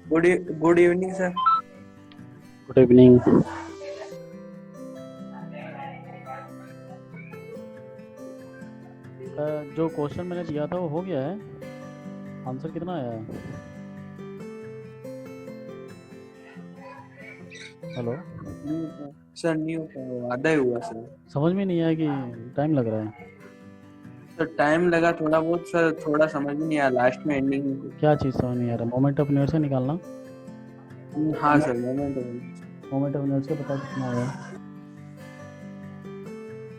Good evening sir. Good evening. जो question मैंने दिया था वो हो गया है? आंसर कितना आया है? हेलो सर नहीं हो पाया, आधा ही हुआ सर। समझ में नहीं आया कि टाइम लग रहा है? सर टाइम लगा थोड़ा बहुत सर, थोड़ा समझ में नहीं आया लास्ट में एंडिंग में। क्या चीज़ समझ नहीं आ रहा? मोमेंट ऑफ इनर्शिया निकालना। हाँ sir moment. Moment of inertia पता कितना आया?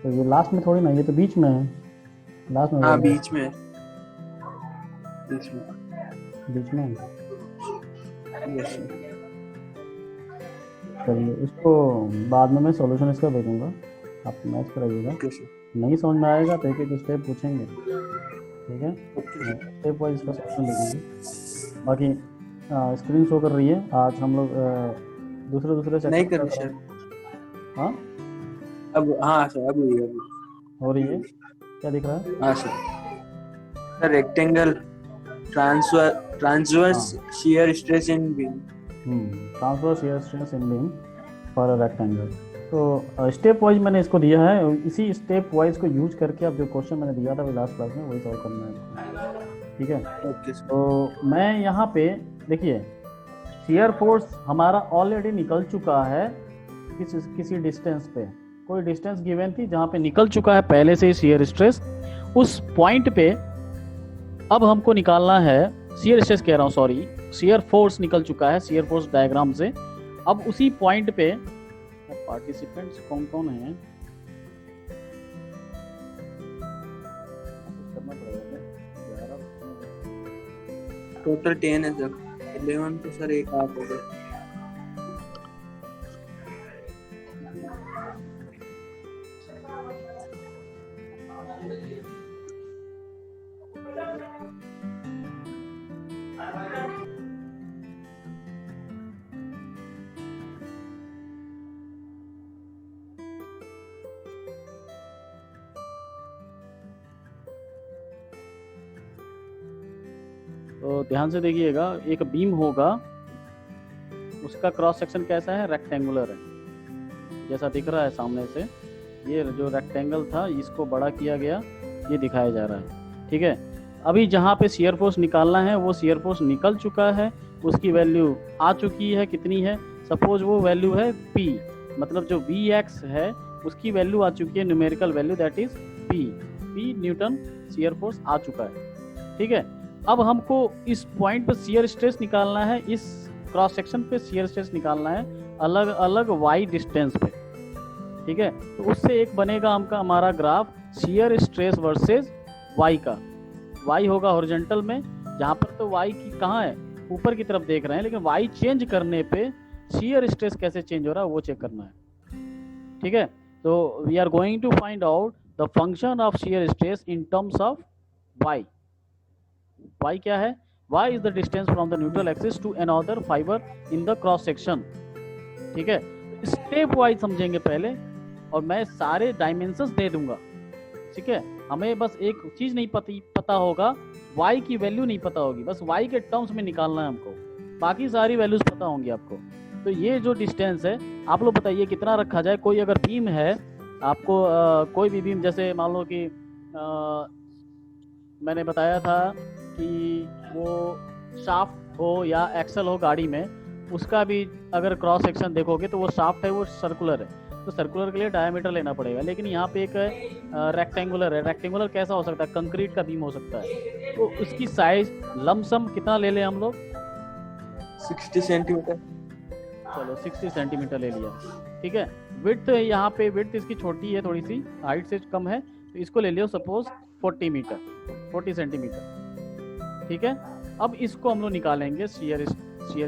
तो ये लास्ट में थोड़ी ना, ये तो बीच में है। लास्ट में हाँ बोल बीच में बीच में बीच में। Yes sir. चलिए, इसको बाद में मैं सॉल्यूशन इसका भेजूंगा, आप मैच कराइएगा। Okay sir. नहीं समझ में आएगा तो एक एक स्टेप पूछेंगे, ठीक है? Okay sir. स्टेप वाइज इसका सॉल्यूशन लिखेंगे। बाकी स्क्रीन शो कर रही है। आज हम लोग दूसरे दूसरे नहीं सेक्शन कर का सर। करेंगे। हाँ, अब हाँ सर, अभी हो रही है। क्या दिख रहा है? हाँ sir. Sir rectangle, transverse shear stress in beam. Transverse shear stress in beam for a rectangle. तो स्टेप वाइज मैंने इसको दिया है, इसी स्टेप वाइज को यूज करके अब जो क्वेश्चन मैंने दिया था लास्ट क्लास में वही सॉल्व करना है, ठीक है? Okay sir. तो मैं यहाँ पे देखिए, शियर फोर्स हमारा ऑलरेडी निकल चुका है किसी डिस्टेंस पे। कोई डिस्टेंस गिवन थी जहाँ पे निकल चुका है पहले से ही शियर स्ट्रेस। उस पॉइंट पे अब हमको निकालना है, शियर स्ट्रेस कह रहा हूँ, सॉरी, शियर फोर्स निकल चुका है शियर फोर्स डायग्राम से। अब उसी पॉइंट पे पार्टिसिपेंट्स कौन कौन है करना पड़ेगा। टोटल 10 है सर। 11 तो सर एक आप हो गए। तो ध्यान से देखिएगा, एक बीम होगा, उसका क्रॉस सेक्शन कैसा है? रेक्टेंगुलर है, जैसा दिख रहा है सामने से। ये जो रेक्टेंगल था इसको बड़ा किया गया, ये दिखाया जा रहा है, ठीक है? अभी जहाँ पे शियर फोर्स निकालना है वो शियर फोर्स निकल चुका है, उसकी वैल्यू आ चुकी है। कितनी है? सपोज वो वैल्यू है P, मतलब जो Vx है उसकी वैल्यू आ चुकी है, numerical value, that is P newton shear force आ चुका है, ठीक है? अब हमको इस पॉइंट पर शियर स्ट्रेस निकालना है, इस क्रॉस सेक्शन पे शियर स्ट्रेस निकालना है अलग अलग y डिस्टेंस पे, ठीक है? तो उससे एक बनेगा हमारा graph shear stress versus y का। y होगा हॉरिजॉन्टल में, जहाँ पर तो y की कहाँ है? ऊपर की तरफ देख रहे हैं, लेकिन y चेंज करने पे शियर स्ट्रेस कैसे चेंज हो रहा है वो चेक करना है, ठीक है? तो we are going to find out the function of shear stress in terms of y। y क्या है? y is the distance from the neutral axis to another fiber in the cross section, ठीक है? Step wise समझेंगे पहले, और मैं सारे dimensions दे दूंगा, ठीक है? हमें बस एक चीज नहीं पता होगा, y की वैल्यू नहीं पता होगी, बस y के टर्म्स में निकालना है हमको, बाकी सारी वैल्यूज पता होंगी आपको। तो ये जो डिस्टेंस है, आप लोग बताइए कितना रखा जाए? कोई अगर बीम है आपको, कोई भी बीम, जैसे मान लो कि मैंने बताया था कि वो शाफ्ट हो या एक्सल हो गाड़ी में, उसका भी अगर क्रॉस सेक्शन देखोगे तो वो शाफ्ट है, वो सर्कुलर है, तो सर्कुलर के लिए डायमीटर लेना पड़ेगा। लेकिन यहाँ पे एक रेक्टेंगुलर है। रेक्टेंगुलर कैसा हो सकता है? कंक्रीट का बीम हो सकता है। तो उसकी साइज लमसम कितना ले लें हम लोग? 60 सेंटीमीटर। चलो 60 सेंटीमीटर ले लिया, ठीक है? विड्थ यहाँ पे, विड्थ इसकी छोटी है, थोड़ी सी हाइट से कम है, तो इसको ले लियो सपोज 40 सेंटीमीटर, ठीक है? अब इसको हम लोग निकालेंगे शियर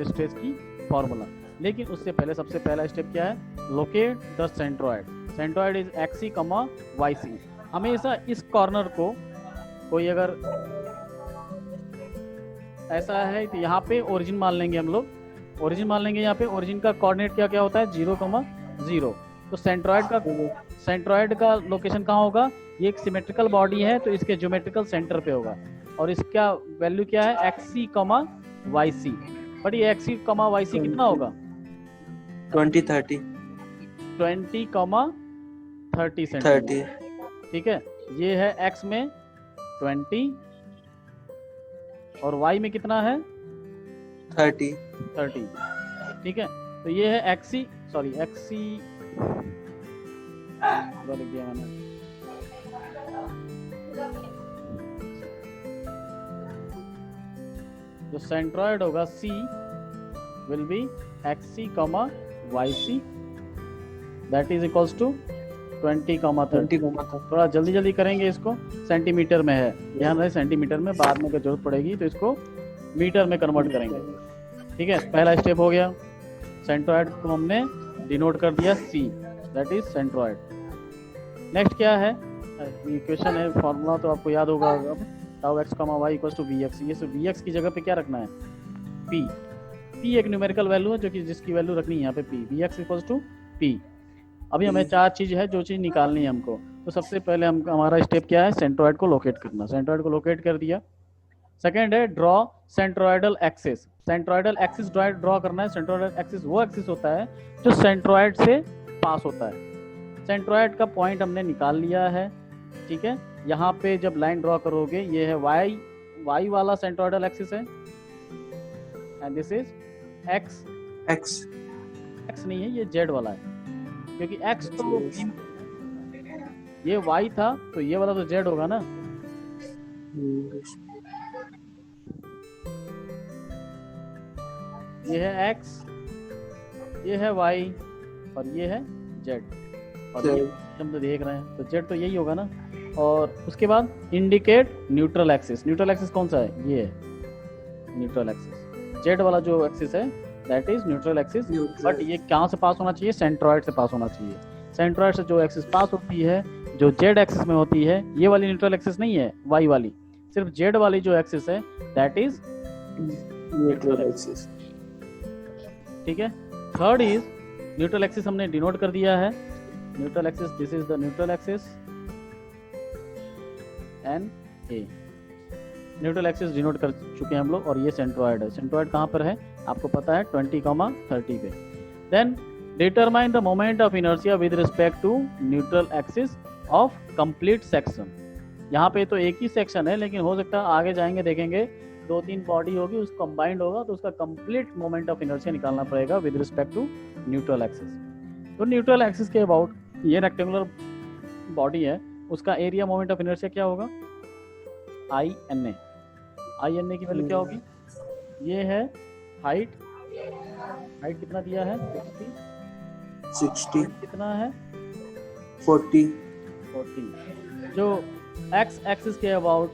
स्ट्रेस की फॉर्मूला। लेकिन उससे पहले सबसे पहला स्टेप क्या है? Locate the centroid. Centroid is XC, YC। हमेशा इस कॉर्नर को, कोई अगर ऐसा है तो यहाँ पे ओरिजिन मान लेंगे हम लोग, ओरिजिन मान लेंगे। यहाँ पे ओरिजिन का कोऑर्डिनेट क्या क्या होता है? 0,0। तो सेंट्रोइड का लोकेशन कहाँ होगा? ये एक सिमेट्रिकल बॉडी है तो इसके ज्योमेट्रिकल सेंटर पे होगा, और इसका वैल्यू क्या है? XC, YC, बट ये एक्सी कमा वाई सी कितना होगा? 20 30 20 कमा 30 30 सेंटीमीटर। ठीक है, ये है एक्स में 20 और वाई में कितना है? 30 30। ठीक है, तो ये है एक्सी, सॉरी एक्सी लिख दिया मैंने। जो सेंट्रॉइड होगा C will be X C comma Y C that is equals to 20 comma 30। थोड़ा जल्दी जल्दी करेंगे इसको, सेंटीमीटर में है, ध्यान रहे सेंटीमीटर में, बाद में अगर जरूरत पड़ेगी तो इसको मीटर में कन्वर्ट करेंगे। ठीक है, पहला स्टेप हो गया, सेंट्रॉइड को हमने डिनोट कर दिया सी, दैट इज सेंट्रॉइड। नेक्स्ट क्या है, इक्वेशन है, फॉर्मूला तो आपको याद होगा, अब tau x comma y equals to v x. ये सो वी एक्स की जगह पे क्या रखना है? पी। पी एक न्यूमेरिकल वैल्यू है जो कि जिसकी वैल्यू रखनी है यहाँ पे P, v x equals to P. अभी हमें चार चीज है जो चीज निकालनी है हमको, तो सबसे पहले हम हमारा स्टेप क्या है? सेंट्रॉइड को लोकेट करना। सेंट्रॉइड को लोकेट कर दिया। सेकेंड है draw centroidal axis. Centroidal axis draw करना है। सेंट्रॉइडल एक्सिस वो एक्सिस होता है जो सेंट्रॉइड से पास होता है। सेंट्रॉइड का पॉइंट हमने निकाल लिया है। ठीक है, यहाँ पे जब लाइन ड्रॉ करोगे, ये है वाई वाला सेंट्रॉइडल एक्सिस है एंड दिस इज एक्स नहीं है, ये जेड वाला है, क्योंकि एक्स तो ये वाई था तो ये वाला तो जेड होगा ना। ये है एक्स, ये है वाई और ये है जेड, और ये हम तो देख रहे हैं तो जेड तो यही होगा ना। और उसके बाद indicate neutral axis. Neutral axis कौन सा है? ये है न्यूट्रल एक्सिस, जेड वाला जो एक्सिस है that is neutral axis. But ये कहाँ से पास होना चाहिए? सेंट्रॉइड से पास होना चाहिए। सेंट्रॉइड से जो एक्सिस पास होती है, जो जेड एक्सिस में होती है, ये वाली न्यूट्रल एक्सिस नहीं है वाई वाली, सिर्फ जेड वाली जो एक्सिस है दैट इज न्यूट्रल एक्सिस। ठीक है, थर्ड इज न्यूट्रल एक्सिस हमने डिनोट कर दिया है। Neutral axis, this is the neutral axis N A. Neutral axis denote कर चुके हैं हम लोग, और ये सेंट्रॉइड है। सेंट्रॉइड कहाँ पर है आपको पता है? 20 कॉमा 30 पे। Then determine the moment of inertia with respect to neutral axis of complete section. यहाँ पे तो एक ही सेक्शन है, लेकिन हो सकता है आगे जाएंगे देखेंगे 2-3 बॉडी होगी, उसको कंबाइंड होगा तो उसका कंप्लीट मोमेंट ऑफ इनर्शिया निकालना पड़ेगा with respect to neutral axis. तो न्यूट्रल एक्सिस के अबाउट ये रेक्टेंगुलर बॉडी है, उसका एरिया मोमेंट ऑफ इनर्शिया क्या होगा? आई एन ए। आई एन ए की वैल्यू क्या होगी? ये है हाइट हाइट कितना दिया है? 60 कितना है? 40। जो एक्स एक्सिस के अबाउट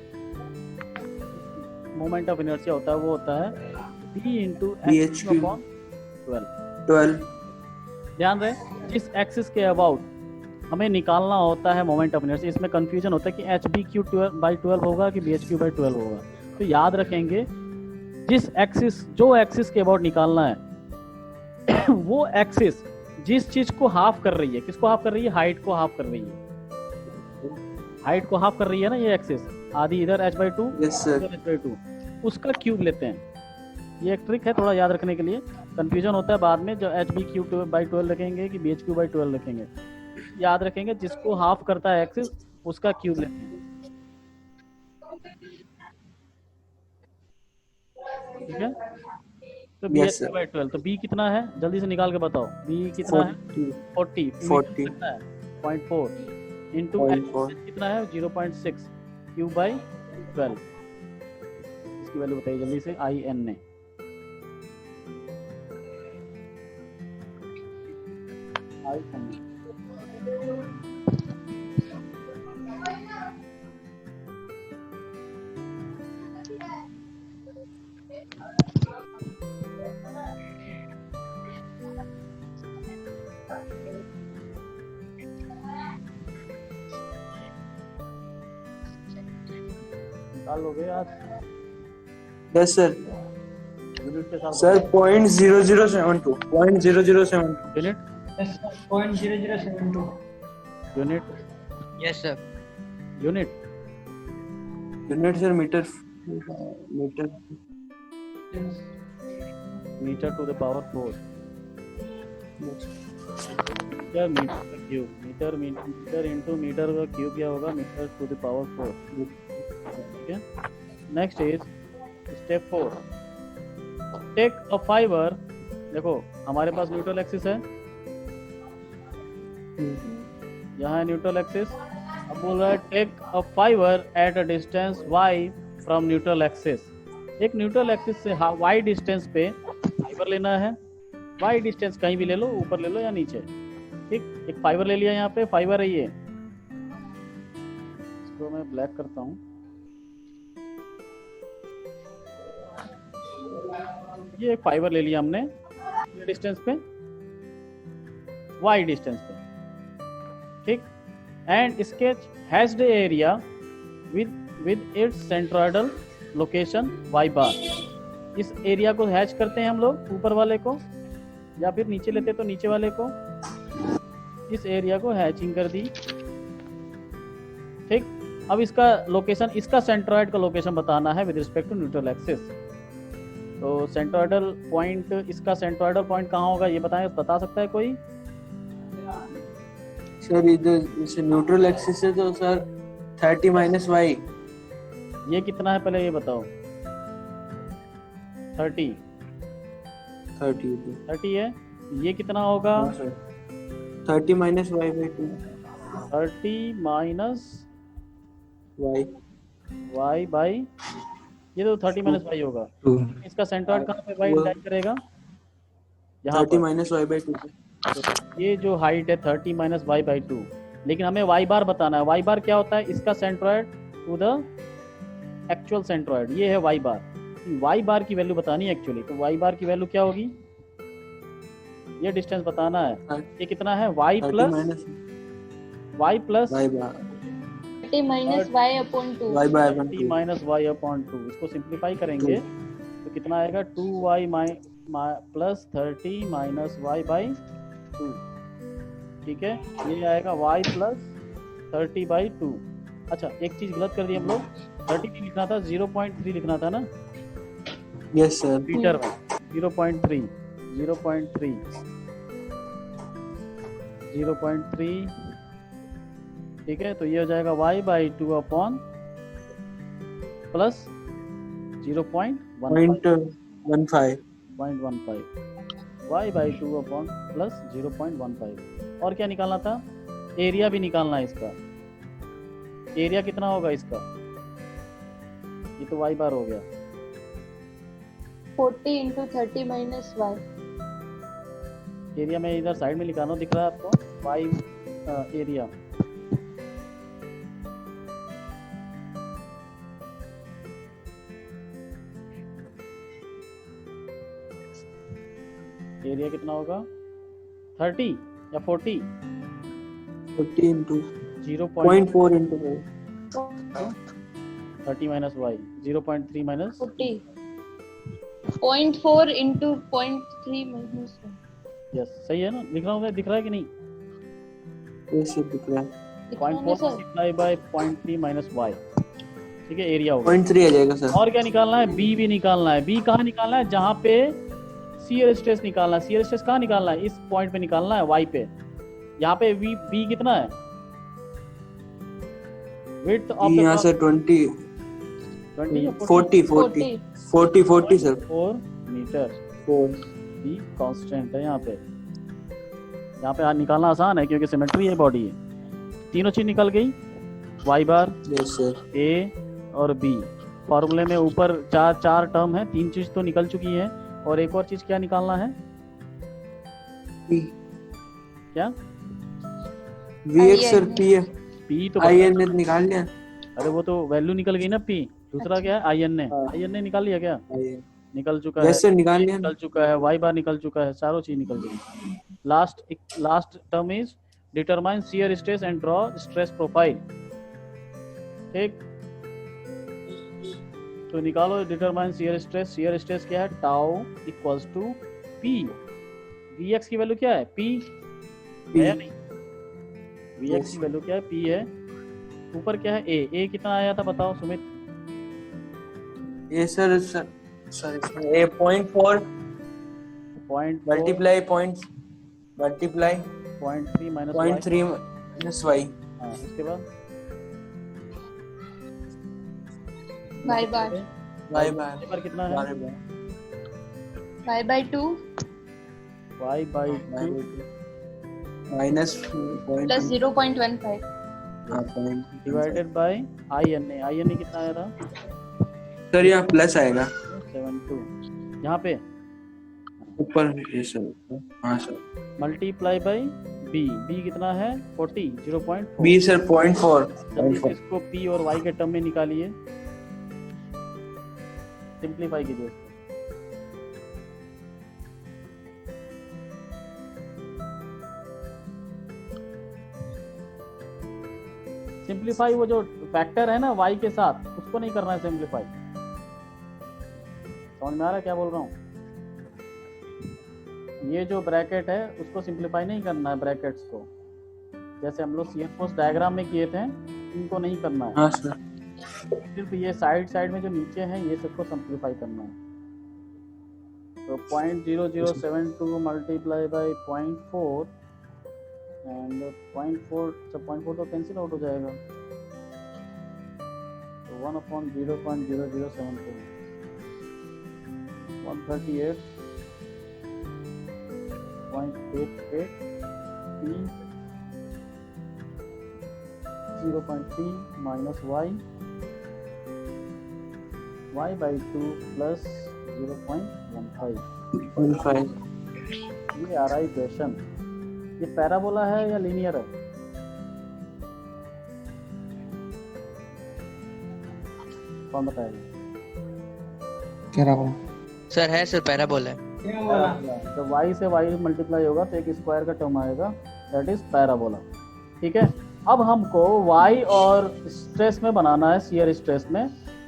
मोमेंट ऑफ इनर्शिया होता है वो होता है b इंटू एक्स अपॉन 12। ध्यान रहे, जिस एक्सिस के अबाउट हमें निकालना होता है मोमेंट ऑफ इनर्शिया, इसमें कंफ्यूजन होता है कि एच बी क्यू 12 होगा कि बी एच क्यू 12 होगा। तो याद रखेंगे, जिस एक्सिस, जो एक्सिस के अबाउट निकालना है वो एक्सिस जिस चीज को हाफ कर रही है, किसको हाफ कर रही है? हाइट को हाफ कर रही है। हाइट को हाफ कर रही है ना ये एक्सिस, आधी इधर h/2 इधर h/2, उसका क्यूब लेते हैं। ये एक ट्रिक है थोड़ा याद रखने के लिए, कंफ्यूजन होता है बाद में, जो hb/12 लिखेंगे कि bh/12 लिखेंगे। याद रखेंगे जिसको हाफ करता है एक्सिस उसका क्यूब लेते हैं। ठीक है, तो bh/12, तो b कितना है जल्दी से निकाल के बताओ? b कितना है? 40 कितना है? 0.4 इंटू कितना है? 0.6 क्यूब बाई 12। इसकी वैल्यू बताइए जल्दी से। आई एन ए निकाल लोगे आज? Yes sir. यूनिट के साथ sir 0.0072 unit. 0.0072 unit. Yes sir. Unit sir metre metre to the power 4 metre into metre का क्यूब क्या होगा, मीटर टू द पावर 4। ठीक है। Next is step 4, take a fibre. देखो हमारे पास न्यूट्रल एक्सिस है, यहाँ है न्यूट्रल एक्सिस। अब बोल रहा है take a fibre at a distance y from neutral axis. एक न्यूट्रल एक्सिस से y डिस्टेंस पे फाइबर लेना है। y डिस्टेंस कहीं भी ले लो, ऊपर ले लो या नीचे। ठीक, एक फाइबर ले लिया, यहाँ पे फाइबर है ये, इसको मैं ब्लैक करता हूँ। ये एक फाइबर ले लिया हमने डिस्टेंस पे, y डिस्टेंस पे। ठीक, and sketch hash the area with its centroidal location y बार। इस एरिया को हैच करते हैं हम लोग, ऊपर वाले को, या फिर नीचे लेते तो नीचे वाले को। इस एरिया को हैचिंग कर दी। ठीक, अब इसका लोकेशन, इसका सेंट्रोइड का लोकेशन बताना है with respect to neutral axis. तो सेंट्रोइडल पॉइंट, इसका सेंट्रोइडल पॉइंट कहाँ होगा ये बता सकता है कोई? सर इधर न्यूट्रल एक्सिस है तो सर 30 माइनस वाई। ये कितना है पहले ये बताओ। 30 है। ये कितना होगा? 30 minus y by 2। 30 minus y by, ये तो 30 माइनस वाई होगा। इसका सेंट्रोइड कहाँ पे वाई अटैच करेगा? यहाँ 30 माइनस वाई बाई 2। ये जो हाइट है 30 माइनस वाई बाई 2, लेकिन हमें वाई बार बताना है। वाई बार क्या होता है? इसका centroid to the actual centroid, ये है वाई बार। वाई बार की वैल्यू बतानी है एक्चुअली, तो वाई बार की वैल्यू क्या होगी? ये डिस्टेंस बताना है। ये कितना है? y plus y bar 30 minus y upon 2। 30 minus y upon 2। इसको सिंप्लीफाई करेंगे तो कितना आएगा? 2y plus 30 minus y by 2। ठीक है, ये आएगा y प्लस 30 बाई 2। अच्छा, एक चीज गलत कर दी हम लोग, 30 नहीं लिखना था, 0.3 लिखना था ना। Yes sir. मीटर में 0.3 ठीक है। तो ये हो जाएगा y by 2 upon plus 0.15 y by 2 upon plus 0.15। और क्या निकालना था? एरिया भी निकालना है इसका। एरिया कितना होगा इसका? ये तो y बार हो गया। 40 into 30 minus y। एरिया में इधर साइड में लिखा दिख रहा है आपको, y एरिया। एरिया कितना होगा? 30 या 40? 40 into 0.4 into 30 minus y, 0.3 minus 40 0.4 into 0.3 minus 1। Yes, सही है ना? लिख रहा हूँ मैं, दिख रहा है कि नहीं? ये दिख रहा है। 0.4 मल्टीप्लाई बाय 0.3 माइनस y। ठीक है, एरिया होगा 0.3 आ जाएगा सर। और क्या निकालना है? b भी निकालना है। b कहाँ निकालना है? जहाँ पे शियर स्ट्रेस निकालना है। शियर स्ट्रेस कहाँ निकालना है? इस पॉइंट पे निकालना है, y पे। यहाँ पे b कितना है? विड्थ ऑफ यहाँ से 20 40 सर। 4 मीटर। 4 b कांस्टेंट है यहाँ पे। यहाँ पे निकालना आसान है क्योंकि सिमेट्री है, बॉडी है। तीनों चीज निकल गई, y bar, yes sir, a और b। फॉर्मूले में ऊपर चार टर्म है, 3 चीज तो निकल चुकी है। और एक और चीज क्या निकालना है? P क्या? Vx सर, P है। p तो IN ने निकाल लिया। अरे वो तो वैल्यू निकल गई ना p। दूसरा क्या है? IN ने निकाल लिया क्या? निकल चुका है। यस सर, निकाल लिया। निकल चुका है, y बार निकल चुका है, चारों चीज निकल गई। Last term is determine shear stress and draw stress profile. ठीक, तो निकालो determine shear stress. Shear stress क्या है? Tau equals to p। Vx की वैल्यू क्या है? p है नहीं? Vx की वैल्यू क्या है? p है। ऊपर क्या है? a कितना आया था बताओ सुमित? ये सर इसमें 0.4 multiply point 0.3 minus y. 0.3 minus y. हाँ, उसके बाद y bar y bar y bar कितना है? y by 2 y by 2 minus plus 0.15 divided by I N A कितना आया था? सर यहाँ प्लस आएगा 72 यहाँ पे ऊपर। ये सर हाँ सर। मल्टीप्लाई बाय बी कितना है? 40 0.4। बी सर 0.4 जल्दी से इसको p और y के टर्म में निकालिए, सिंपलीफाई कीजिए इसको। सिंपलीफाई वो जो फैक्टर है ना y के साथ, उसको नहीं करना है सिंपलीफाई। समझ में आ रहा है क्या बोल रहा हूँ? ये जो ब्रैकेट है उसको सिंपलीफाई नहीं करना है, ब्रैकेट्स को जैसे हम लोग CFOS डायग्राम में किए थे, इनको नहीं करना है। हाँ सर। सिर्फ ये साइड में जो नीचे हैं ये सबको सिंपलीफाई करना है। तो 0.0072 मल्टीप्लाई बाय 0.4 एंड 0.4 तो कैंसिल आउट हो जाएगा, तो 1/0.0072 138.88 p 0.3 minus y by 2 plus 0.15। 0.5 ये आ रहा है इक्वेशन। ये पैराबोला है या लीनियर है? कौन बताएगा? सर है सर, पैराबोला है। तो y से y मल्टीप्लाई होगा तो एक स्क्वायर का टर्म आएगा, दैट इज पैराबोला। ठीक है, अब हमको y और स्ट्रेस में बनाना है, शियर स्ट्रेस में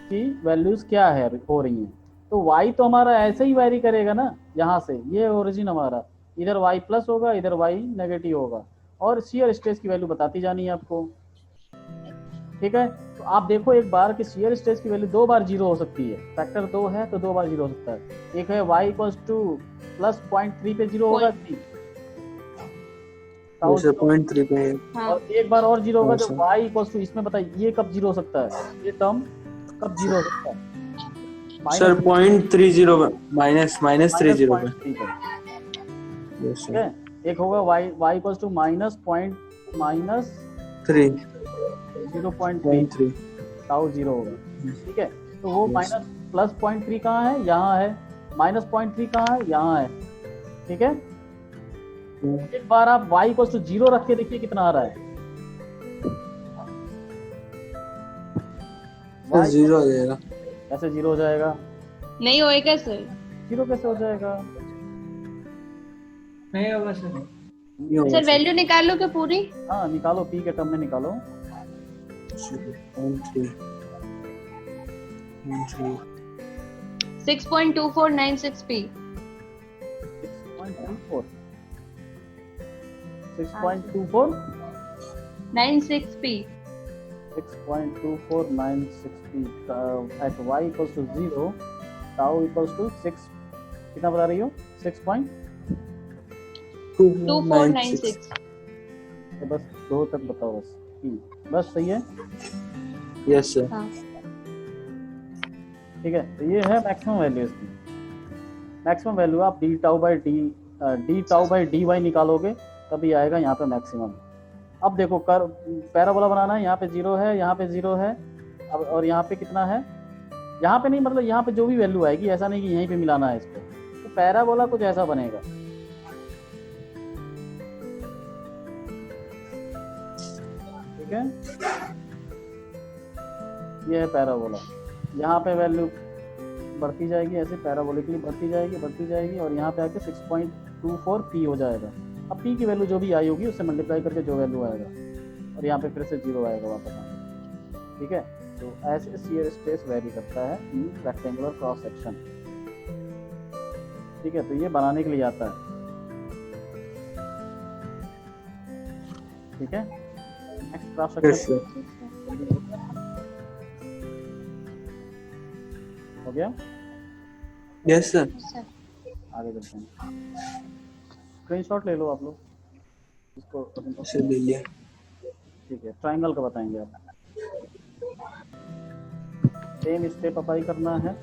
कि वैल्यूज क्या है हो रही हैं। तो y तो हमारा ऐसे ही वैरी करेगा ना, यहाँ से ये ओरिजिन हमारा, इधर y प्लस होगा, इधर y नेगेटिव होगा, और शियर स्ट्रेस की वैल्यू बताती जानी है आपको। ठीक है, तो आप देखो एक बार कि शियर स्ट्रेस की वैल्यू 2 बार 0 हो सकती है, फैक्टर 2 है तो 2 बार 0 हो सकता है। एक है y = प्लस 0.3 पे 0 होगा, 0.3 पे हाँ और एक बार और 0 होगा जब y = इसमें बताइए ये कब 0 हो सकता है, ये टर्म कब 0 हो सकता है? सर 0.30 माइनस 30 पे। ठीक है, यस ठीक है। एक होगा y = -3 -0.3 टाउ 0 होगा। ठीक है, तो वो माइनस प्लस 0.3 कहाँ है? यहाँ है। माइनस 0.3 कहाँ है? यहाँ है। ठीक है, एक बार आप y = 0 रख के देखिए कितना आ रहा है। सर 0 हो जाएगा। कैसे 0 हो जाएगा? नहीं होएगा सर। 0 कैसे हो जाएगा? नहीं होगा सर वैल्यू निकालो क्या पूरी? हाँ निकालो, p के टर्म में निकालो। 6.2496 p 6.24 96 p 6.2496 p at y = 0, tau = 6, कितना बता रही हो? 2496 बस 2 तक बताओ बस, बस सही है। Yes sir. हाँ ठीक है, तो ये है मैक्सिमम वैल्यू इसकी। मैक्सिमम वैल्यू आप d tau by dy निकालोगे तभी आएगा यहाँ पे मैक्सिमम। अब देखो कर पैराबोला बनाना है, यहाँ पे 0 है, यहाँ पे 0 है, अब और यहाँ पे कितना है? यहाँ पे नहीं, मतलब यहाँ पे जो भी वैल्यू आएगी, ऐसा नहीं कि यहीं पे मिलाना है इसको। तो पैराबोला कुछ ऐसा बनेगा। ठीक है, ये है पैराबोला। यहाँ पे वैल्यू बढ़ती जाएगी, ऐसे पैराबोलिकली बढ़ती जाएगी और यहाँ पे आके 6.24 p हो जाएगा। अब p की वैल्यू जो भी आई होगी उससे मल्टीप्लाई करके जो वैल्यू आएगा, और यहाँ पे फिर से 0 आएगा वापस आके। ठीक है, तो ऐसे शियर स्ट्रेस वेरी करता है इन रेक्टेंगुलर क्रॉस सेक्शन। ठीक है, तो ये बनाने के लिए आता है। ठीक है, नेक्स्ट क्रॉस सेक्शन हो गया। Yes sir. आगे चलते हैं। स्क्रीनशॉट ले लो आप लोग इसको। से ले लिया। ठीक है, ट्रायंगल का बताएंगे आप। सेम स्टेप अप्लाई करना है।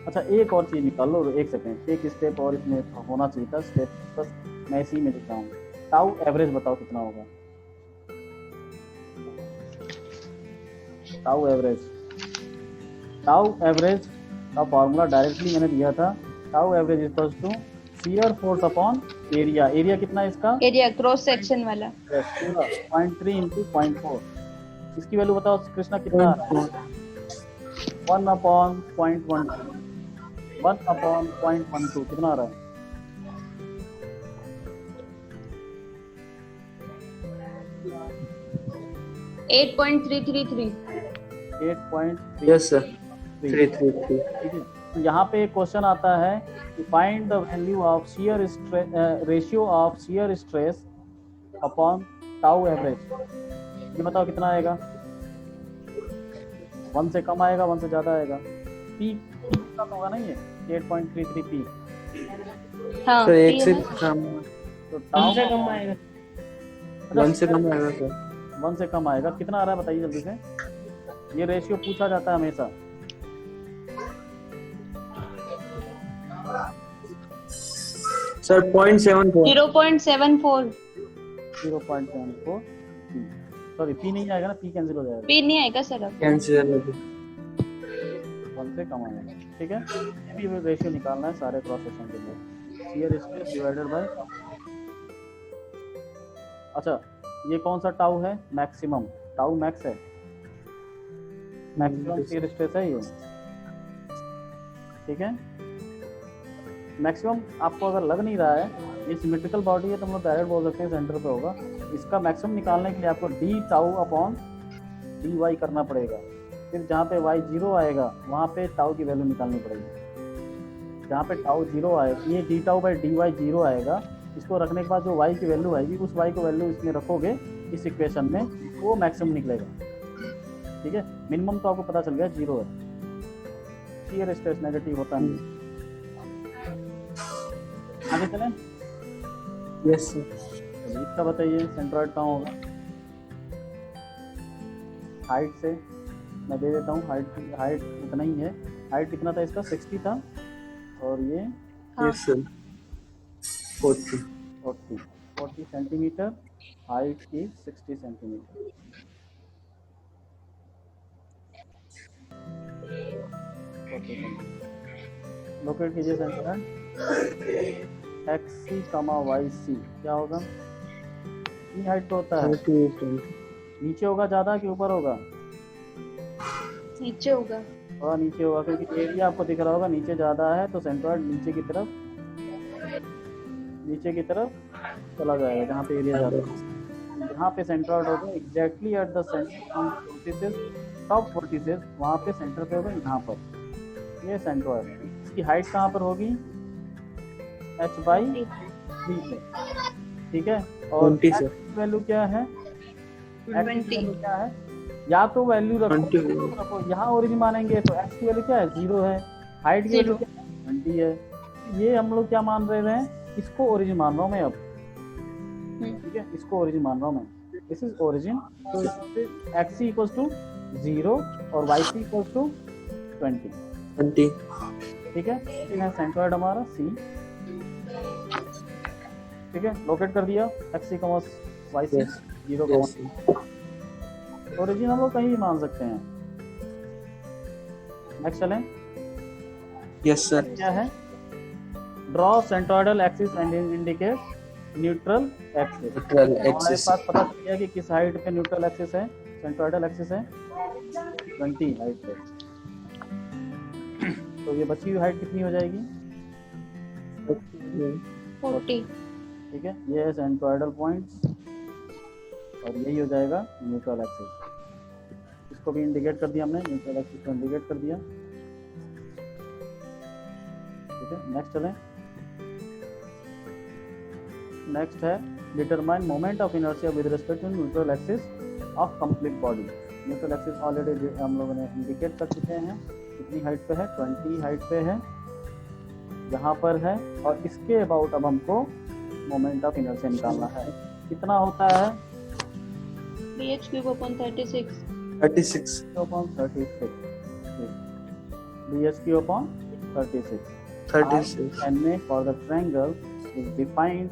अच्छा एक और चीज निकाल लो, एक सेकेंड, एक स्टेप और इसमें होना चाहिए था स्टेप, बस मैं इसी में लिखा हूँ। टाउ एवरेज बताओ कितना होगा। टाउ एवरेज का फॉर्मूला डायरेक्टली मैंने दिया था। Tau average equals to shear force upon area. Area कितना है इसका? एरिया क्रॉस सेक्शन वाला पूरा 0.3 इंटू 0.4। इसकी वैल्यू बताओ कृष्णा कितना आ रहा है? 1/0.12। 1/0.12 कितना आ रहा है? 8.333। 8.3। Yes sir 333। ठीक है, तो यहाँ पे एक क्वेश्चन आता है कि find the value of shear stress, ratio of shear stress upon tau average. ये बताओ कितना आएगा? 1 से कम आएगा, 1 से ज्यादा आएगा? पी कितना होगा ना ये 8.33 पी। हाँ सर 1 से P है। कम, तो टाउ से कम आएगा सर। 1 से कम आएगा सर। 1 से कम आएगा। कितना आ रहा है बताइए जल्दी से। ये रेशियो पूछा जाता है हमेशा। सर 0.74। 0.74। 0.74 पी। सॉरी पी नहीं आएगा ना, पी कैंसिल हो जाएगा। P नहीं आएगा सर अब। कैंसिल हो गया। 1 से कम आएगा। ठीक है, ये भी रेशियो निकालना है सारे क्रॉस सेक्शन के लिए। शियर स्ट्रेस डिवाइडेड बाय, अच्छा ये कौन सा टाउ है? मैक्सिमम। टाउ मैक्स है, मैक्सिमम शियर स्ट्रेस है ये। ठीक है, मैक्सिमम आपको अगर लग नहीं रहा है, ये सिमेट्रिकल बॉडी है तो हम लोग डायरेक्ट बोल सकते हैं सेंटर पे होगा। इसका मैक्सिमम निकालने के लिए आपको d tau upon d y करना पड़ेगा। फिर जहाँ पे y 0 आएगा वहाँ पे टाउ की वैल्यू निकालनी पड़ेगी। जहाँ पे टाउ 0 आएगा, ये d tau by d y 0 आएगा। इसको रखने के बाद जो y की वैल्यू आएगी, उस y को वैल्यू इसमें रखोगे इस इक्वेशन में, वो मैक्सिमम निकलेगा। ठीक है, मिनिमम तो आपको पता चल गया 0 है। शियर स्ट्रेस नेगेटिव होता नहीं। आगे चलें। Yes sir. इसका बताइए सेंट्रॉइड कहाँ होगा? हाइट से मैं दे देता हूँ, हाइट इतना ही है। हाइट कितना था इसका? 60 था, और ये यस सर 40 सेंटीमीटर। हाइट की 60 सेंटीमीटर। लोकेट कीजिए सेंट्रॉइड। XC, YC क्या होगा? ये हाइट तो होता है, नीचे होगा ज़्यादा कि ऊपर होगा? नीचे होगा। थोड़ा नीचे होगा, क्योंकि एरिया आपको दिख रहा होगा नीचे ज़्यादा है, तो सेंट्रॉइड नीचे की तरफ चला जाएगा जहाँ पे एरिया ज़्यादा है। जहाँ पे सेंट्रॉइड होगा exactly at the centre, top vertices वहाँ पे सेंटर पे होगा, यहाँ पर ये सेंट्रॉइड। इसकी हाइट कहाँ पर होगी? h/3 पे। ठीक है, और वैल्यू क्या है? 20। क्या है? या तो वैल्यू रखो, यहाँ ओरिजिन मानेंगे तो x की वैल्यू क्या है? 0 है। हाइट की वैल्यू क्या है? 20 है। ये हम लोग क्या मान रहे हैं? इसको ओरिजिन मान रहा हूँ मैं अब। ठीक है, इसको ओरिजिन मान रहा हूँ मैं। This is origin. तो x इक्वल्स टू 0 और y इक्वल्स टू 20। ठीक है, ये है सेंट्रॉइड हमारा C। ठीक है, लोकेट कर दिया x, y, 0, ओरिजिन हम लोग कहीं भी मान सकते हैं। नेक्स्ट चलें। Yes sir. क्या है? Draw centroidal axis and indicate neutral axis. हमारे पास पता चल गया कि किस हाइट पे न्यूट्रल एक्सिस है, सेंट्रोइडल एक्सिस है 20 हाइट पे। तो ये बची हुई हाइट कितनी हो जाएगी? 40। ठीक है, ये है सेंट्रोइडल पॉइंट्स, और यही हो जाएगा न्यूट्रल एक्सिस। इसको भी इंडिकेट कर दिया हमने, न्यूट्रल एक्सिस को इंडिकेट कर दिया। ठीक है, नेक्स्ट चलें। नेक्स्ट है determine moment of inertia with respect to neutral axis of complete body. Neutral axis already हम लोगों ने इंडिकेट कर चुके हैं। कितनी हाइट पे है? 20 हाइट पे है। यहाँ पर है, और इसके अबाउट अब हमको मोमेंट ऑफ इनर्शिया निकालना है। कितना होता है? bh cube upon 36 36 upon 36 bh upon 36 36 NA for the triangle is defined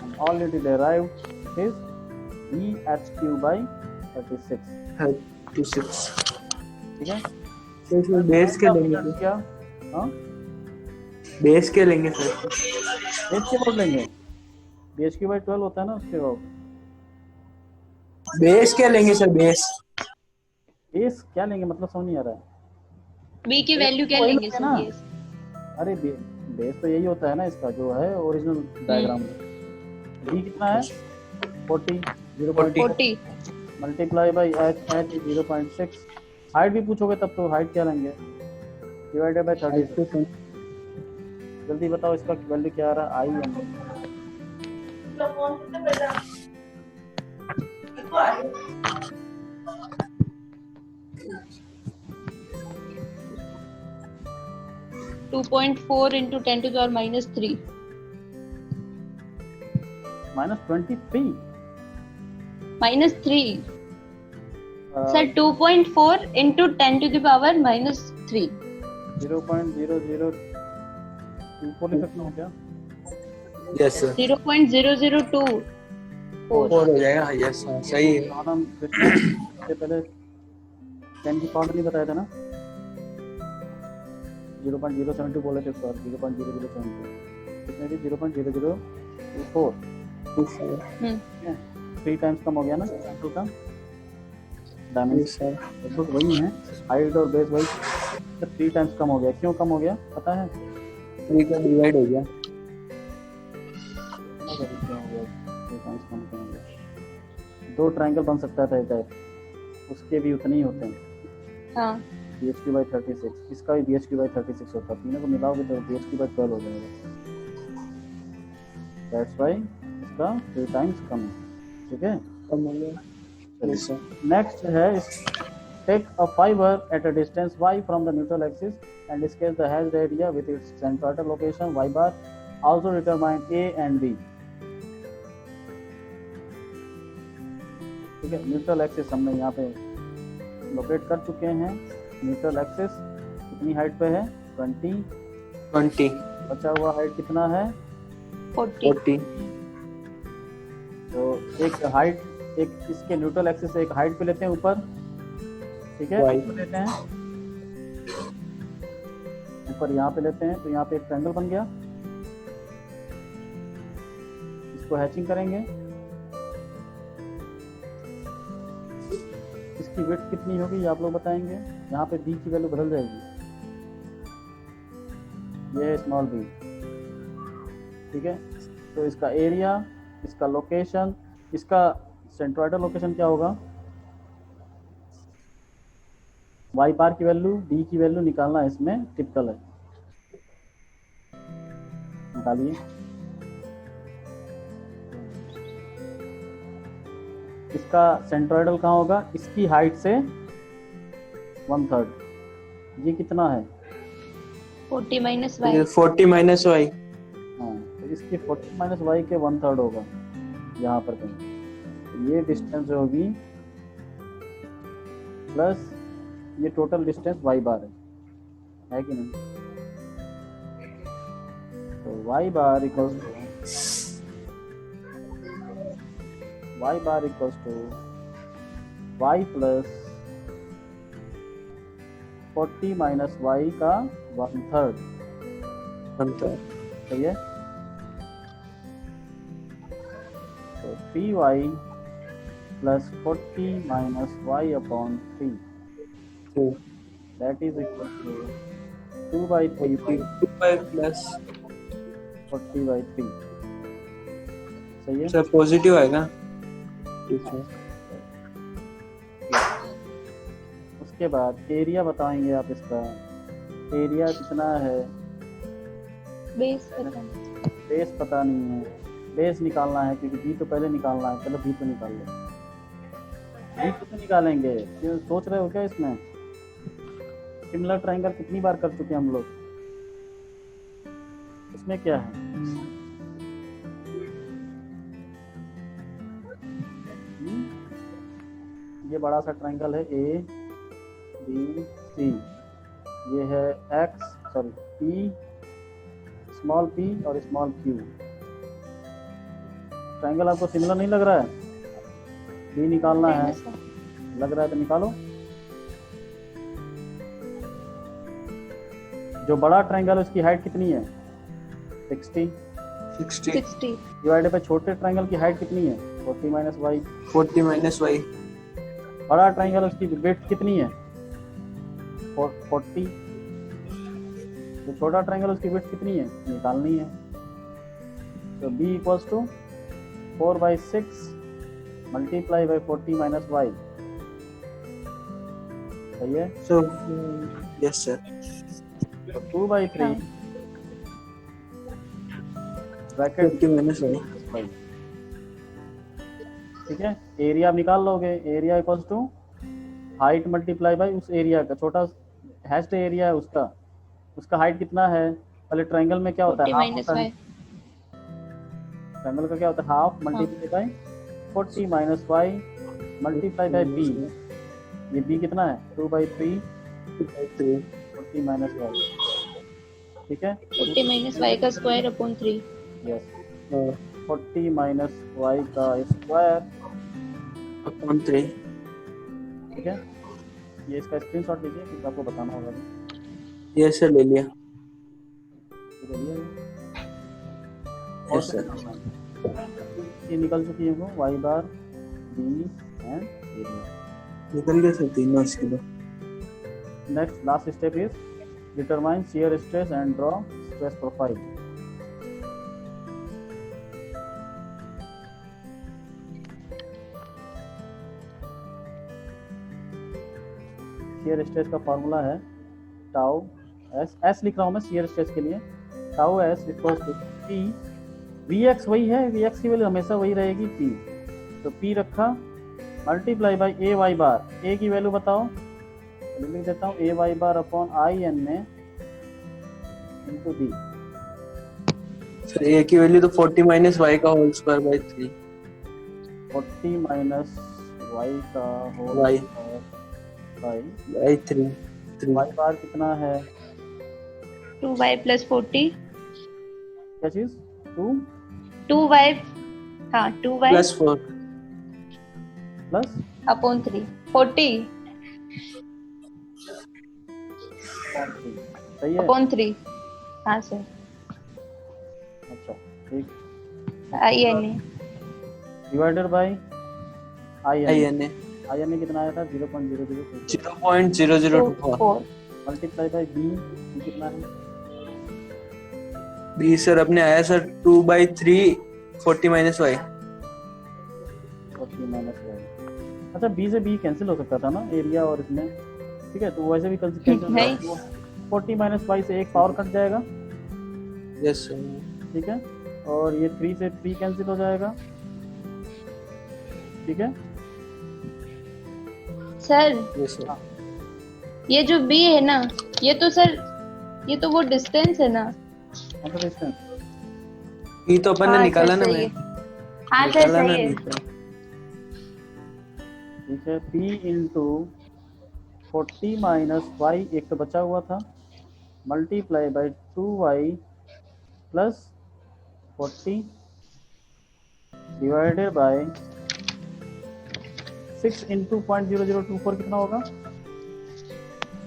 and already derived is bh by 36। 36 ठीक है, तो इसमें बेस के लेंगे क्या? हाँ, बेस के लेंगे सर बेस के बाद लेंगे, bh by 12 होता है ना उसके बाद। बेस के लेंगे सर बेस बेस क्या लेंगे, मतलब समझ नहीं आ रहा है। b की वैल्यू क्या वही लेंगे लेंगे सर? ना। yes अरे बेस तो यही होता है ना इसका, जो है ओरिजिनल डायग्राम में। बी कितना है? 40 40 मल्टीप्लाई बाई एच 0.6। हाइट भी पूछोगे तब तो हाइट क्या लेंगे, डिवाइडेड बाई 30। जल्दी बताओ इसका वैल्यू क्या आ रहा है? I am 2.4 into 10 to the power minus 3 -23। minus 3 sir 2.4 into 10 to the power minus 3 0.002 को लिख सकता हूँ क्या? यस सर 0.002 4 हो जाएगा यस सर सही है हम इससे पहले 10 की पावर नहीं बताया था ना, 0.072 बोले थे सर, 0.0072 कितने थी? 0.0024। 3 टाइम्स कम हो गया ना टोटल का डायमेंशन। तो वही है, हाइट और बेस वही, 3 टाइम्स कम हो गया। क्यों कम हो गया पता है? 3 का डिवाइड हो गया दो ट्रायंगल बन सकता था इधर, उसके भी उतने ही होते हैं। हाँ bh by 36, इसका भी bh by 36 होता है, तीनों को मिलाओगे तो bh by 12 हो जाएगा। That's why इसका 3 टाइम्स कम है। ठीक है, कम हो गया यस सर नेक्स्ट है, take a fiber at a distance y from the neutral axis and sketch the hashed area with its centroidal location y bar. Also determine a and b। ठीक है, neutral axis हमने यहाँ पे locate कर चुके हैं। Neutral axis कितनी height पे है? 20। 20 बचा हुआ हाइट कितना है? 40 40 तो एक हाइट, एक इसके न्यूट्रल एक्सिस से एक हाइट पे लेते हैं ऊपर। ठीक है, Right. ऊपर लेते हैं, ऊपर यहाँ पे लेते हैं, तो यहाँ पे एक ट्रायंगल बन गया। इसको हैचिंग करेंगे। इसकी विड्थ कितनी होगी ये आप लोग बताएंगे। यहाँ पे बी की वैल्यू बदल जाएगी, ये है स्मॉल बी। ठीक है, तो इसका एरिया, इसका लोकेशन, इसका सेंट्रोइडल लोकेशन क्या होगा? वाई बार की वैल्यू, डी की वैल्यू निकालना इसमें टिपिकल है। निकालिए। इसका सेंट्रोइडल कहाँ होगा? इसकी हाइट से 1/3। ये कितना है? 40 minus y 40 माइनस वाई हाँ, तो इसकी 40 माइनस वाई के 1/3 होगा यहाँ पर कहीं। तो ये डिस्टेंस जो होगी प्लस ये टोटल डिस्टेंस वाई बार है कि नहीं? तो y bar equals to y plus 40 minus Y का 1/3। सही है, तो 3y plus 40 minus y upon 3 that is equal to 2/3 plus 40/3। सही है, सर पॉजिटिव आएगा ठीक है उसके बाद एरिया बताएंगे आप। इसका एरिया कितना है? बेस बेस पता नहीं है, बेस निकालना है क्योंकि बी तो पहले निकालना है। चलो बी तो निकाल लो, बी तो निकालेंगे। क्यों सोच रहे हो क्या? इसमें सिमिलर ट्रायंगल कितनी बार कर चुके हैं हम लोग? इसमें क्या है? ये बड़ा सा ट्रायंगल है ए बी सी, ये है पी, स्मॉल पी और स्मॉल क्यू। ट्रायंगल आपको सिमिलर नहीं लग रहा है? बी निकालना है, लग रहा है तो निकालो। जो बड़ा ट्रायंगल है उसकी हाइट कितनी है? 60 डिवाइडेड बाय छोटे ट्रायंगल की हाइट कितनी है? 40 माइनस वाई। 40 minus y. बड़ा ट्रायंगल उसकी विड्थ कितनी है? 40। जो छोटा ट्रायंगल उसकी विड्थ कितनी है? निकालनी है। तो b equals to 4/6 multiply by 40 minus y. सही है? So yes sir। तो 2/3 ब्रैकेट 40 माइनस वाई। ठीक है, एरिया आप निकाल लोगे। Area equals to height multiply by उस एरिया का, छोटा हैश्ड एरिया है उसका हाइट कितना है? पहले ट्रायंगल में क्या होता है? हाफ होता है। ट्रायंगल का क्या होता है? Half multiply by 40 minus y multiply by b. ये बी कितना है? 2/3 40 माइनस वाई। ठीक है, 40 माइनस वाई का square upon 3। Yes, 40 minus Y का स्क्वायर अपॉन 3। ठीक है, ये इसका स्क्रीनशॉट लीजिए, फिर आपको बताना होगा। यस सर, ले लिया। यस सर, ये निकल चुकी है वो y bar b and area. निकल गया सर तीनों इसके दो। Next last step is determine shear stress and draw stress profile. Shear stress का फॉर्मूला है टाउ एस लिख रहा हूँ मैं शियर स्ट्रेस के लिए। Tau s equals to p, v x वही है, वी एक्स की वैल्यू हमेशा वही रहेगी पी। तो पी रखा multiply by A Y bar. A की वैल्यू बताओ, लिख देता हूँ A Y bar upon I N में इनटू बी। सर ए की वैल्यू तो 40 माइनस वाई का whole square by 3। 40 minus Y का whole Y by by 3। Y bar कितना है? 2y plus 40। क्या चीज? 2y, हाँ 2y प्लस 4 प्लस अपॉन 3 40 सही है? अपॉन 3। हाँ सर। अच्छा ठीक, I N A divided by I I N. N A I N कितना आया था? 0.0024 0.0024। मल्टीप्लाई बाय बी कितना है? बी सर अपने आया sir 2/3 40 minus y. 40 minus y. अच्छा, बी से बी कैंसिल हो सकता था ना एरिया और इसमें, ठीक है, तो वैसे भी कैंसिल नहीं। 40 माइनस वाई से एक पावर कट जाएगा। Yes sir. ठीक है, और ये 3 से 3 कैंसिल हो जाएगा। ठीक है सर, यस सर। ये जो b है ना, ये तो सर ये तो वो डिस्टेंस है ना। मतलब डिस्टेंस ये तो अपन ने हाँ, निकाला सर, ना सही मैं। है। हाँ सर निकाला सही ना है। ठीक है, p इंटू 40 माइनस वाई एक तो बचा हुआ था, multiply by 2y plus 40 divided by 6 into 0.0024 कितना होगा?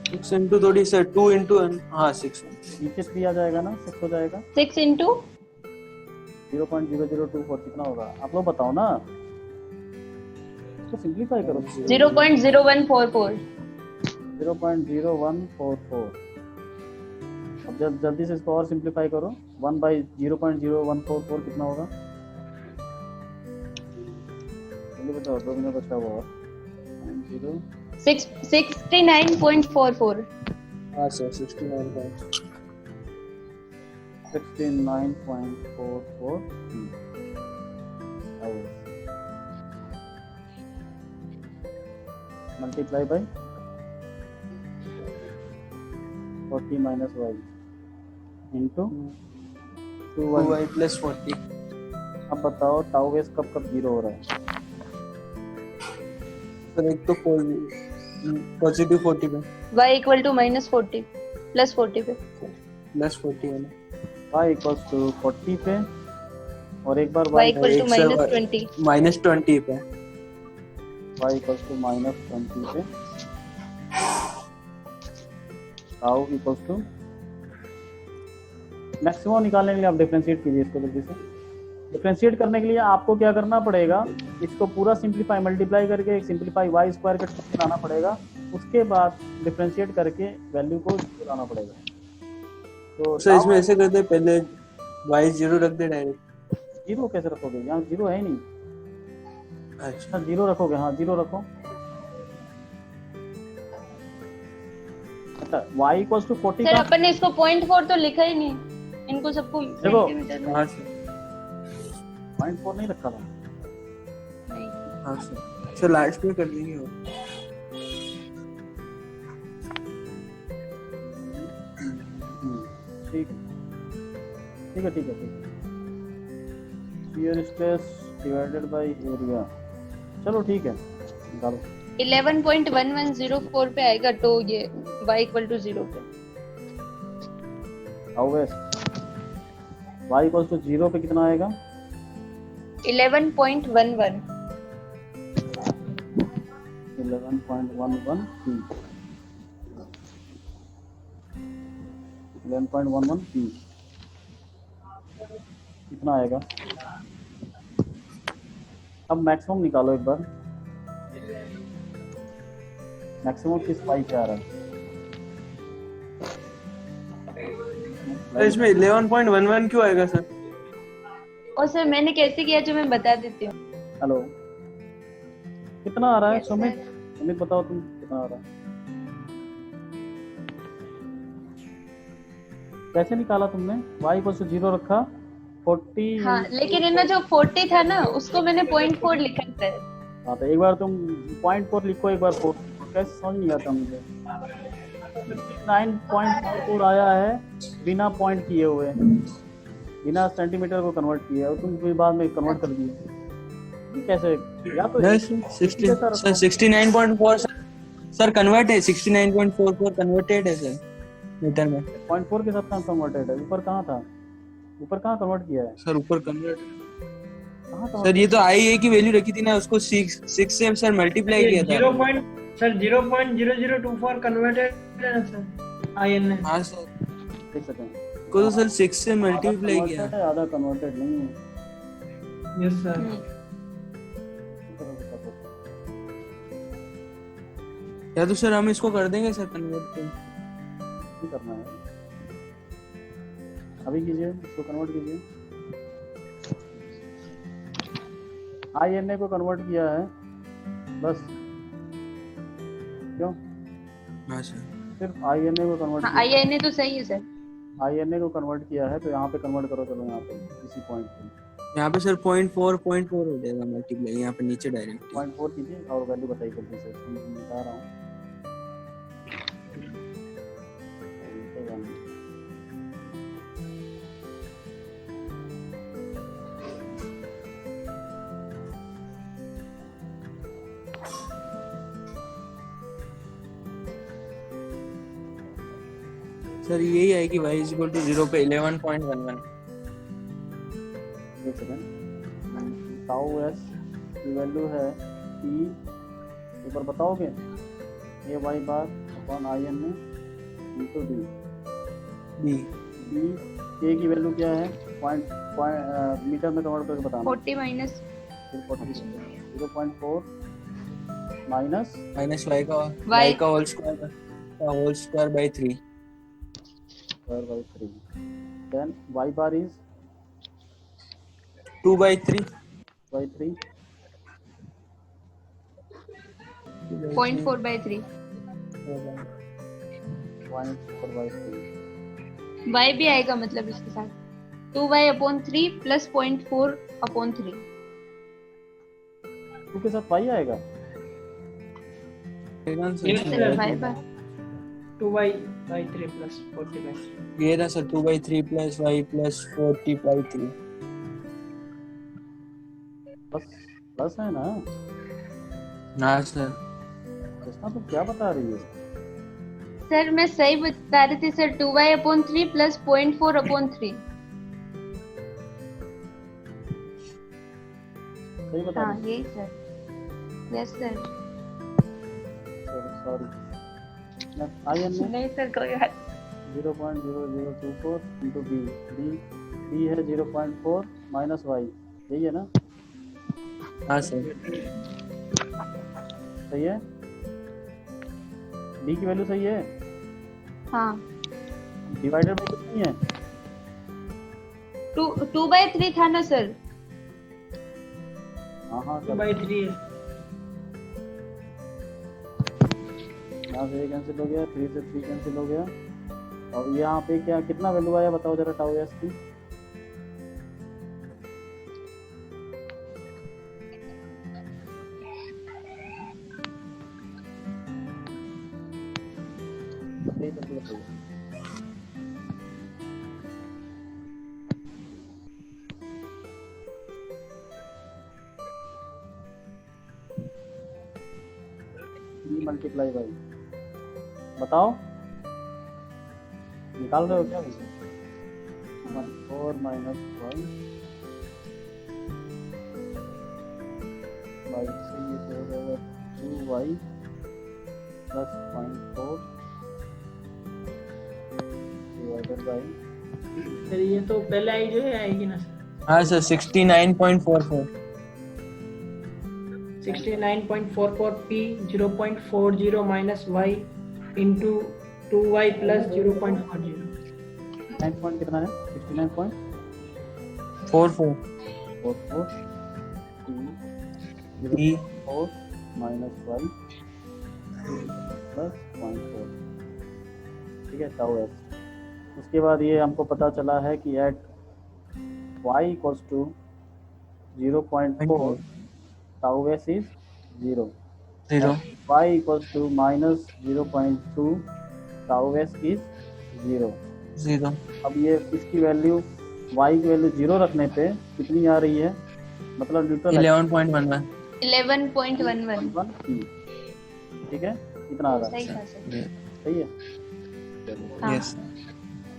6 इंटू थोड़ी सर 2 इंटू हाँ 6 नीचे 3 आ जाएगा ना, 6 हो जाएगा। 6 इंटू 0.0024 कितना होगा? आप लोग बताओ ना, इसको सिंप्लीफाई करो। 0.0144। 0.0144। अब जल्दी से इसको और सिंप्लीफाई करो। 1/0.0144 कितना होगा? जल्दी बताओ, 2 मिनट बचा हुआ है। 69.44। हाँ sir 69.4। 69.44 multiply by 40 minus y into 2y plus 40. अब बताओ टाउ एस कब कब 0 हो रहा है? सर एक तो पॉजिटिव 40 पे y equal to minus 40 plus 40 पे प्लस 40 है ना, y इक्वल्स टू 40 पे और एक बार y y equal to एक सर minus 20 माइनस 20 पे इक्वल्स टू -20 पे टाउ इक्वल्स टू मैक्सिमम निकालने के लिए आप डिफरेंशिएट कीजिए इसको जल्दी से। डिफरेंशिएट करने के लिए आपको क्या करना पड़ेगा, इसको पूरा सिंपलीफाई मल्टीप्लाई करके एक सिंपलीफाई वाई स्क्वायर का टर्म लाना पड़ेगा, उसके बाद डिफरेंशिएट करके वैल्यू को लाना पड़ेगा। तो सर इसमें ऐसे करते हैं, पहले y 0 रख दे डायरेक्ट। जीरो कैसे रखोगे, यहाँ जीरो है ही नहीं। अच्छा जीरो रखोगे, हाँ जीरो रखो। अच्छा y इक्वल्स टू 40 सर का अपन ने इसको 0.4 तो लिखा ही नहीं, इनको सबको देखो। सेंटीमीटर में हाँ सर 0.4 नहीं रखा था। नहीं। हाँ सर सर लास्ट में कर देंगे वो। ठीक है ठीक है ठीक है ठीक है। Shear stress divided by area, चलो ठीक है निकालो। 11.1104 पे आएगा तो ये y equal to 0 पे। हाउ y इक्वल्स टू 0 पे कितना आएगा? 11.11 11.11 p 11.11 p कितना आएगा? अब मैक्सिमम निकालो एक बार, मैक्सिमम किस पाई पे आ रहा है? सर इसमें 11.11 क्यों आएगा सर? और सर मैंने कैसे किया जो मैं बता देती हूँ। हेलो कितना आ रहा है? Yes, Sumit sir. सुमित बताओ तुम कितना आ रहा है? कैसे निकाला तुमने? y इक्वल टू 0 रखा 40। हाँ लेकिन इनमें जो 40 था ना उसको मैंने 0.4 लिखा था। हाँ तो एक बार तुम 0.4 लिखो, एक बार 4 कैसे समझ नहीं आता मुझे। 9.44 आया है बिना पॉइंट किए हुए, बिना सेंटीमीटर को कन्वर्ट किए, और तुम फिर बाद में कन्वर्ट कर दिए। ये कैसे? या तो नहीं सर 69.4 सर कन्वर्ट है, 69.44 कन्वर्टेड है सर मीटर में। 0.4 के साथ कहाँ कन्वर्टेड है? ऊपर कहाँ था? ऊपर कहाँ कन्वर्ट किया है? सर ऊपर कन्वर्ट कहाँ सर, ये तो आई ए की वैल्यू रखी थी ना, उसको 6 से सर मल्टीप्लाई किया था। 0.0024 कन्वर्टेड है ना सर आईएन है। हाँ सर देख सकते हैं को तो सर 6 से मल्टीप्लाई किया। है, आधा कन्वर्टेड नहीं है। Yes sir. या तो सर हम इसको कर देंगे सर कन्वर्ट। नहीं करना है, अभी कीजिए, इसको कन्वर्ट कीजिए। INA को कन्वर्ट किया है बस, क्यों? हाँ सर सिर्फ INA को कन्वर्ट हाँ किया। INA तो सही है सर। INA को कन्वर्ट किया है तो यहाँ पे कन्वर्ट करो, चलो यहाँ पे इसी पॉइंट पे यहाँ पे सर 0.4 हो जाएगा मल्टीप्लाई, यहाँ पे नीचे डायरेक्ट। 0.4 कीजिए और वैल्यू बताइए जल्दी से, मैं बता रहा हूँ। सर यही है कि y is equal to 0 पे 11.11। एक सेकंड, टाउ एस की वैल्यू है p, एक बार बताओगे, A Y bar upon I N into D. b D के की वैल्यू क्या है? मीटर में कन्वर्ट करके बताना। 40 माइनस 0.4 माइनस माइनस y का whole square by 3। Square by 3, then y bar is 2/3 by 3 0.4 by 3। 0.4 by 3। y भी आएगा मतलब इसके साथ 2y upon 3 plus 0.4 upon 3। 2 के साथ वाई आएगा। y bar 2y by 3 plus 40 by 3. ये रहा sir 2/3 plus y plus 40/3. Plus है ना? हाँ सर. कृष्णा तुम क्या बता रही हो? सर मैं सही बता रही थी सर 2y/3 plus 0.4/3. सही बता हाँ रही यही सर. Yes sir. हो? सॉरी आयन में नहीं सर कोई बात. 0.0024 into b. b है 0.4 minus y. यही है ना? हाँ सर. सही है? b की वैल्यू सही है? हाँ. डिवाइडेड बाय कितनी है? 2/3 था ना सर. हाँ 2 by 3 है. यहाँ से 1 कैंसिल हो गया, 3 से 3 कैंसिल हो गया, और यहाँ पे क्या कितना वैल्यू आया बताओ जरा टाउ एस की. मल्टीप्लाई बाई बताओ निकाल रहे हो क्या? 4 minus 1 by 3 ये तो हो जाएगा 2y plus 0.4 divided by. Sir ये तो पहले आई जो है आएगी ना सर. हाँ sir 69.44. 69.44p 0.40 minus y into 2y plus 0.40. 9 point कितना है? 69.44 44. e 4 minus y plus 0.4. ठीक है टाउ एस. उसके बाद ये हमको पता चला है कि eight y equals to 0.4 tau s is 0. 0. Y equals to minus 0.2 tau s is 0. 0. अब ये इसकी वैल्यू y की वैल्यू 0 रखने पे कितनी आ रही है? मतलब न्यूट्रल 11.11. 11.11. ठीक है इतना आ रहा सही है. था सर. सही है. हाँ. Yes.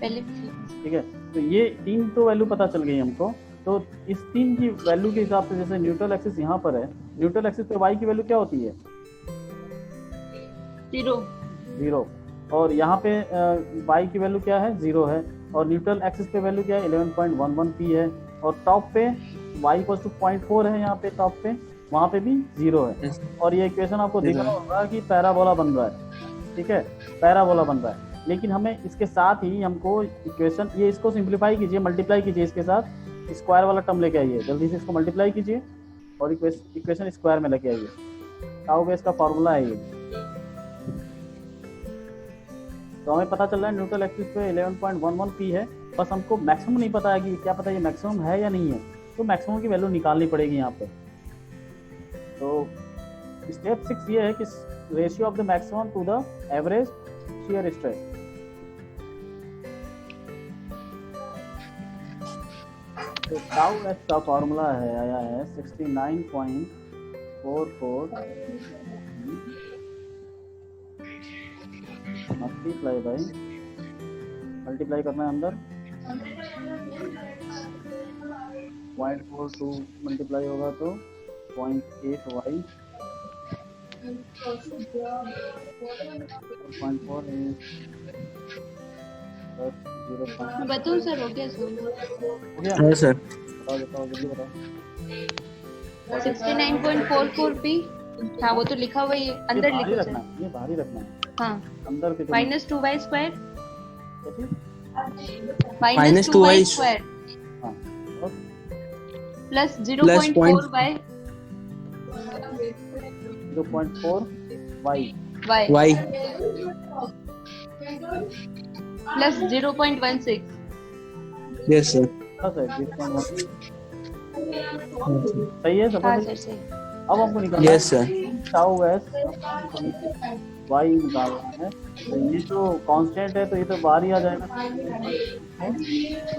पहले ठीक है तो ये 3 तो वैल्यू पता चल गई हमको. तो इस 3 की वैल्यू के हिसाब से जैसे न्यूट्रल एक्सिस यहाँ पर है, न्यूट्रल एक्सिस पे y की वैल्यू क्या होती है? 0. और यहाँ पे y की वैल्यू क्या है? 0 है. और न्यूट्रल एक्सिस पे वैल्यू क्या है? 11.11 p है. और टॉप पे y इक्वल टू 0.4 है. यहाँ पे टॉप पे वहाँ पे भी 0 है. Yes. और ये इक्वेशन आपको दिख रहा होगा कि पैराबोला बन रहा है. ठीक है पैराबोला बन रहा है. लेकिन हमें इसके साथ ही हमको इक्वेशन ये इसको सिंप्लीफाई कीजिए, मल्टीप्लाई कीजिए इसके साथ, स्क्वायर वाला टर्म लेके आइए. जल्दी से इसको मल्टीप्लाई कीजिए और इक्वेशन स्क्वायर में लेके आइए. टाउ बेस का फॉर्मूला है ये. तो हमें पता चल रहा है न्यूट्रल एक्सिस पे 11.11 p है. बस हमको मैक्सिमम नहीं पता है कि क्या पता ये मैक्सिमम है या नहीं है. तो मैक्सिमम की वैल्यू निकालनी पड़ेगी यहाँ पे. तो स्टेप 6 ये है कि ratio of the maximum to the average shear stress. तो टाउ एस का फॉर्मूला है आया है 69.44 मल्टीप्लाई करना है अंदर 0.42 मल्टीप्लाई होगा तो 0.8y 0.4 is मैं बताऊं सर हो गया सर. हो गया. हाँ सर. बताओ जल्दी बताओ. 69.44p. हाँ वो तो लिखा हुआ है अंदर ये लिखो रखना सर. है, ये बाहर ही रखना है. हाँ अंदर के minus 2y square. Minus minus 2y 2y square हाँ और plus Plus 0.4y 0.4 y Y. plus 0.16. Yes sir. बस है 0.1 सही है सब. हाँ सर सही. अब हमको निकालना Yes है sir. टाउ एस वाई निकालना है, तो ये जो कांस्टेंट है तो ये तो बाहर ही आ जाएगा,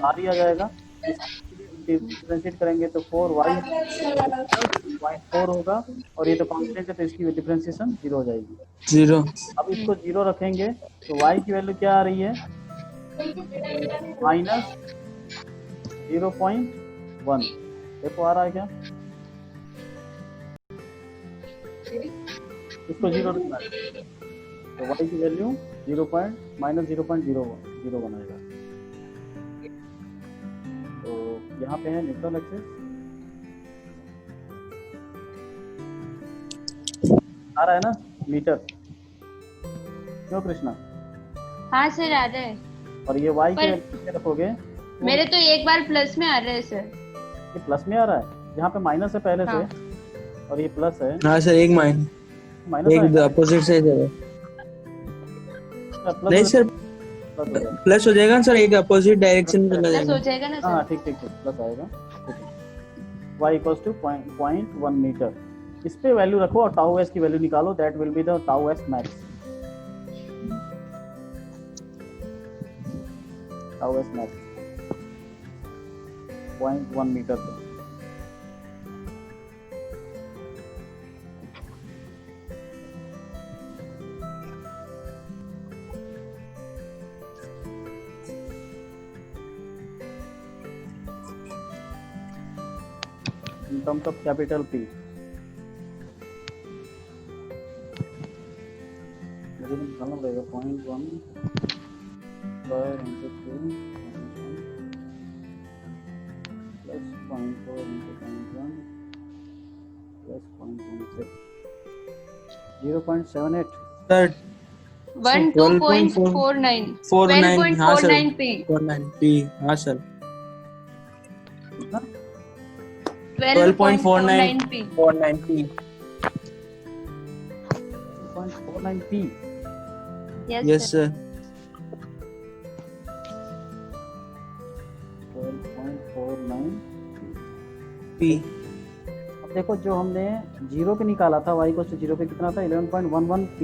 बाहर ही आ जाएगा। डिफरेंशिएट करेंगे तो 4y 0.4 होगा, और ये तो कांस्टेंट है तो इसकी डिफरेंशिएशन 0 हो जाएगी। 0 अब इसको 0 रखेंगे तो y की वैल्यू क्या आ रही है, माइनस 0.1। देखो आ रहा है क्या, इसको 0 रखना है तो y की वैल्यू माइनस 0.0 बनाएगा। तो यहाँ पे है न्यूट्रल एक्सिस, आ रहा है ना मीटर, क्यों कृष्णा? हाँ सर आ रहा है, और ये y के पर- वैल्यू क्या रखोगे, मेरे तो एक बार प्लस में आ रहा है सर। ये प्लस में आ रहा है, यहाँ पे माइनस है पहले हाँ। से, और ये प्लस है, हाँ सर, एक माइनस माइनस एक अपोजिट से जाएगा। नहीं सर, प्लस हो जाएगा सर, एक अपोजिट डायरेक्शन में चला प्लस जाएगा। हो जाएगा ना हाँ सर? ठीक प्लस आएगा, ठीक है। y इक्वल्स टू 0.1 मीटर, इस पे वैल्यू रखो और टाउ एस की वैल्यू निकालो, that will be the tau s max, tau s max 0.1 metre पे। In terms of capital P, मुझे निकालना पड़ेगा 0.1 square into 2 plus 0.4 into 0.1 plus 0.16 0.78 sir 12.49 49 हाँ सर 12.49 p 49 p हाँ सर कितना 12.49 p 49 p 0.49 P। Yes sir 12.49 p। अब देखो जो हमने 0 पे निकाला था y को 0 पे कितना था 11.11 P,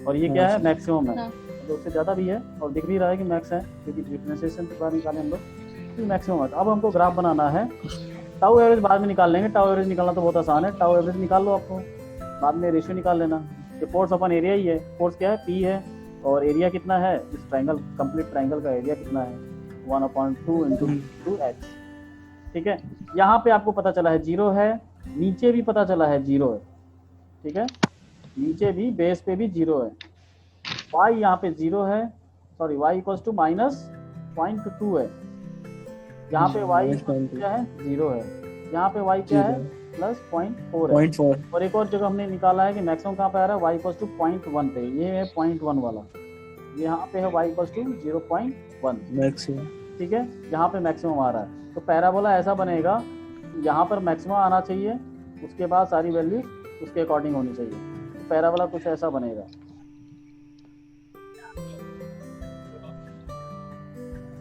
और ये क्या है मैक्सिमम है, हाँ। तो उससे ज़्यादा भी है और दिख भी रहा है कि मैक्स है, क्योंकि डिफरेंशिएशन के बाद निकाले हम लोग तो मैक्सिमम है। अब हमको ग्राफ बनाना है, टाउ एवरेज बाद में निकाल लेंगे, टाउ एवरेज निकालना तो बहुत आसान है, टाउ एवरेज निकाल लो, आपको बाद में रेशियो निकाल लेना। ये फोर्स अपन एरिया ही है, फोर्स क्या है P है, और एरिया कितना है इस ट्रायंगल, कंप्लीट ट्रायंगल का एरिया कितना है 1/2 इंटू 2h। ठीक है, यहाँ पे आपको पता चला है 0 है, नीचे भी पता चला है 0 है, ठीक है, नीचे भी बेस पे भी 0 है, y यहाँ पे 0 है, sorry y equals to minus 0.2 है, यहाँ पे y क्या है 0 है, यहाँ पे y क्या है प्लस 0.4 है। 0.4 और एक और जगह हमने निकाला है कि मैक्सिमम कहाँ पे आ रहा है y इक्वल्स टू 0.1 पे, ये है 0.1 वाला, यहाँ पे है y इक्वल्स टू 0.1, मैक्सिमम। ठीक है, यहाँ पे मैक्सिमम आ रहा है। तो पैराबोला ऐसा बनेगा, यहाँ पर मैक्सिमम आना चाहिए, उसके बाद सारी वैल्यूज उसके अकॉर्डिंग होनी चाहिए, तो पैराबोला कुछ ऐसा बनेगा,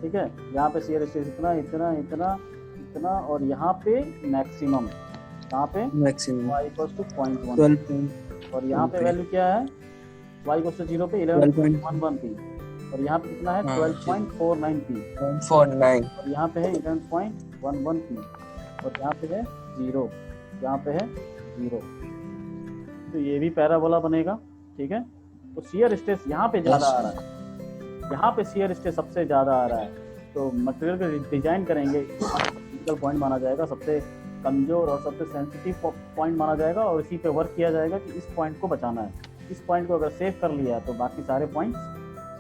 ठीक है। यहाँ पे शियर स्ट्रेस इतना इतना इतना इतना, और यहाँ पे मैक्सिमम, यहाँ पे मैक्सिमम y इक्वल्स टू 0.1, 12 और यहाँ पे वैल्यू क्या है y इक्वल्स टू 0 पे 11.11 p, और यहाँ पे कितना है 12.49 p, 49 और यहाँ पे है 11.11 p, और यहाँ पे है 0, यहाँ पे है 0, तो ये भी पैराबोला बनेगा, ठीक है। तो शियर स्ट्रेस यहाँ पे ज़्यादा आ रहा है, यहाँ पे शियर स्ट्रेस सबसे ज़्यादा आ रहा है, तो मटेरियल को डिजाइन करेंगे, क्रिटिकल पॉइंट माना जाएगा, सबसे कमजोर और सबसे सेंसिटिव पॉइंट माना जाएगा, और इसी पे वर्क किया जाएगा कि इस पॉइंट को बचाना है, इस पॉइंट को अगर सेव कर लिया तो बाकी सारे पॉइंट्स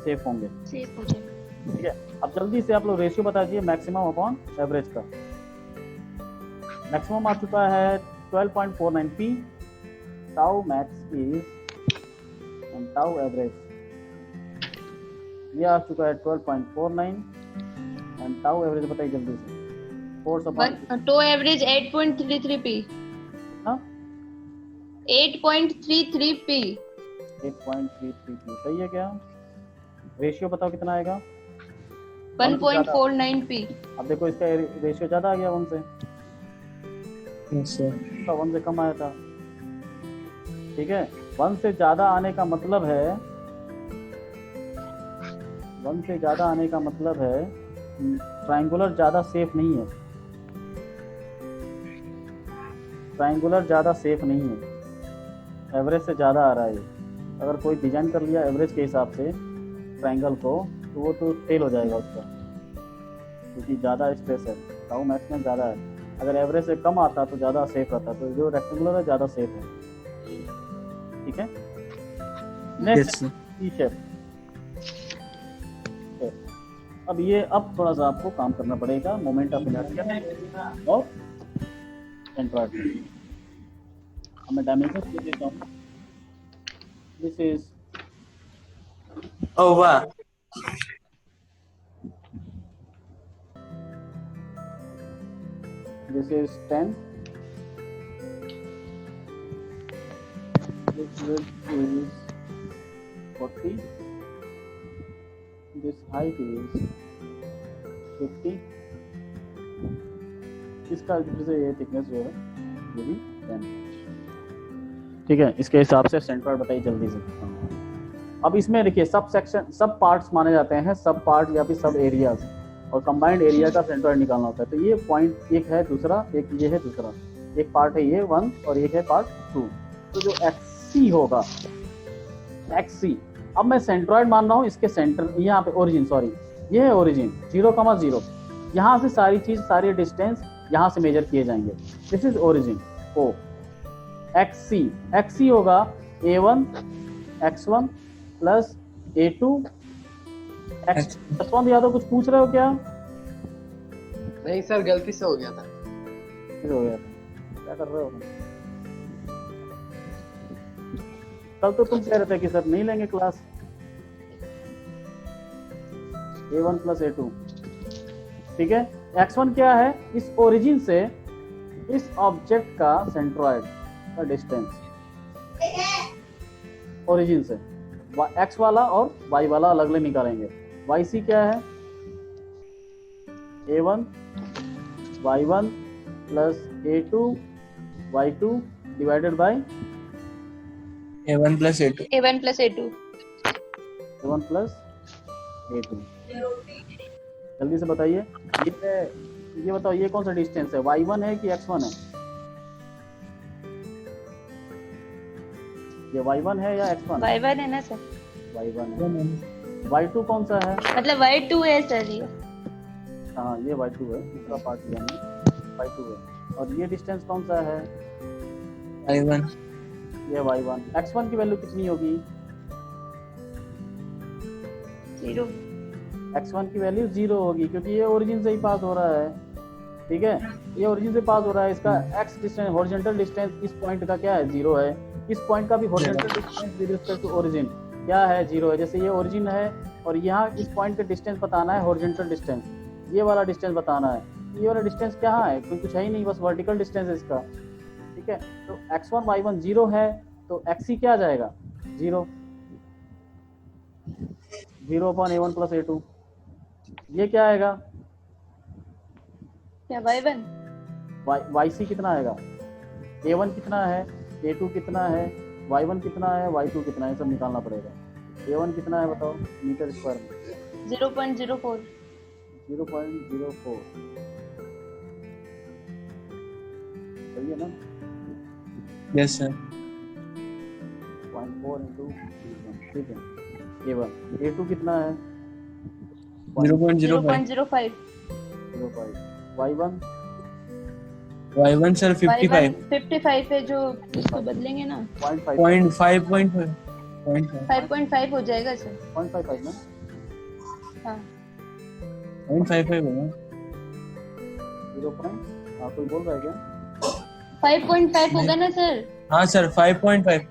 सेफ होंगे, सेफ हो जाएगा। ठीक है। अब जल्दी से आप लोग रेशियो बता दीजिए मैक्सिमम अपॉन एवरेज का। मैक्सिमम आ चुका है 12.49 p, tau max is and tau average, ये आ चुका है 12.49, एंड टाउ एवरेज बताइए जल्दी से, force upon tau average 8.33 p, हाँ 8.33 p, 8.33 p सही है क्या? रेशियो बताओ कितना आएगा? 1.49 p, अब देखो इसका रेशियो ज्यादा आ गया 1 से, यस सर इसका 1 से कम आया था, ठीक है। 1 से ज्यादा आने का मतलब है, 1 से ज्यादा आने का मतलब है ट्रायंगुलर ज्यादा सेफ नहीं है, ट्रायंगुलर ज्यादा सेफ नहीं है, एवरेज से ज्यादा आ रहा है। अगर कोई डिजाइन कर लिया एवरेज के हिसाब से ट्रायंगल को, तो वो तो फेल हो जाएगा उसका, क्योंकि ज़्यादा स्ट्रेस है, टाउ मैक्स में ज़्यादा है। अगर एवरेज से कम आता तो ज़्यादा सेफ रहता, तो जो रेक्टेंगुलर है ज़्यादा सेफ है। ठीक है, नेक्स्ट टी शेप। अब ये अब थोड़ा सा आपको काम करना पड़ेगा मोमेंट ऑफ इनर्शिया और सेंट्रॉइड। अब मैं डायमेंशन दे देता हूँ। This is Oh wow. This is 10. This width is 40. This height is 50. इसका फिर से ये थिकनेस जो है ये भी 10। ठीक है, इसके हिसाब से सेंट्रॉइड बताइए जल्दी से। अब इसमें देखिए सब सेक्शन, सब पार्ट्स माने जाते हैं, सब पार्ट या फिर सब एरियाज, और कंबाइंड एरिया का सेंट्रॉइड निकालना होता है। तो ये पॉइंट एक है, दूसरा एक ये है, दूसरा एक पार्ट है ये 1 और एक है पार्ट 2। तो जो एक्सी होगा, एक्सी, अब मैं सेंट्रॉइड मान रहा हूँ इसके सेंटर, यहाँ पे ओरिजिन, सॉरी ये है ओरिजिन 0,0, यहाँ से सारी चीज, सारे डिस्टेंस यहाँ से मेजर किए जाएंगे। This is origin O. एक्सी, एक्सी होगा A1 x1 plus A2 x1। Yadav कुछ पूछ रहे हो क्या? नहीं सर, गलती से हो गया था। फिर हो गया, क्या कर रहे हो? कल तो तुम कह रहे थे कि सर नहीं लेंगे क्लास। A1 प्लस A2, ठीक है। x1 क्या है? इस ओरिजिन से इस ऑब्जेक्ट का सेंट्रॉइड का डिस्टेंस, ओरिजिन से x वाला और y वाला अलग अलग निकालेंगे। yc क्या है? A1 y1 plus A2 y2 divided by A1 plus A2. A1 plus A2. A1 plus A2। जल्दी से बताइए, ये बताओ ये कौन सा डिस्टेंस है, y1 है कि x1 है? ये y1 है या x1? Y1 है ना सर? y1 है। y2 कौन सा है? मतलब Y2 है सर ये। हाँ ये y2 है, दूसरा पार्ट लिया हमने, y2 है। और ये डिस्टेंस कौन सा है? I1. ये y1। x1 की वैल्यू कितनी होगी? 0। x1 की वैल्यू 0 होगी, क्योंकि ये ओरिजिन से ही पास हो रहा है। ठीक है, ये ओरिजिन से पास हो रहा है, इसका x डिस्टेंस, हॉरिजॉन्टल डिस्टेंस इस पॉइंट का क्या है? 0 है। इस पॉइंट का भी horizontal distance with respect to origin क्या है? 0 है। जैसे ये ओरिजिन है और यहाँ इस पॉइंट का डिस्टेंस बताना है, हॉरिजॉन्टल डिस्टेंस, ये वाला डिस्टेंस बताना है। ये वाला डिस्टेंस क्या है? कोई कुछ है ही नहीं, बस वर्टिकल डिस्टेंस है इसका। ठीक है, तो x1 y1 0 है, तो xc क्या आ जाएगा? 0 0 A1 प्लस A2। ये क्या आएगा? क्या Y1? yc कितना आएगा? A1 कितना है, A2 कितना है, y1 कितना है, y2 कितना है, सब निकालना पड़ेगा। A1 कितना है बताओ मीटर स्क्वायर में? 0.04। 0.04, सही है ना? Yes sir. 0.4 into 1, ठीक है। A1, A2 कितना है? 0.05. 0.05। 0.5, y1 Y1 sir 55. 55 है, जो इसको बदलेंगे ना 0.5, 5.5. 5.5 हो जाएगा सर। 0.55 ना? हाँ 0.55 होगा. 0. हाँ कोई बोल रहा है क्या? 5.5 होगा ना सर? हाँ sir 5.5.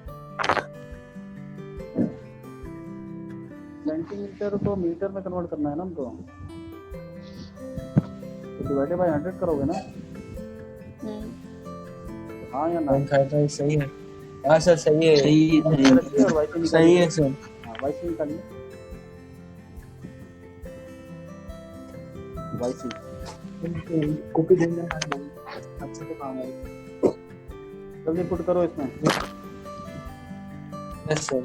सेंटीमीटर को मीटर में कन्वर्ट करना है ना हमको, तो डिवाइडेड बाय 100 करोगे ना? हाँ या ना? 0.55 सही है. हाँ सर सही है. सही है सर. हाँ वाई सी निकालिए, वाई सी कॉपी देना अच्छे से काम है. जल्दी पुट करो इसमें। Yes, sir.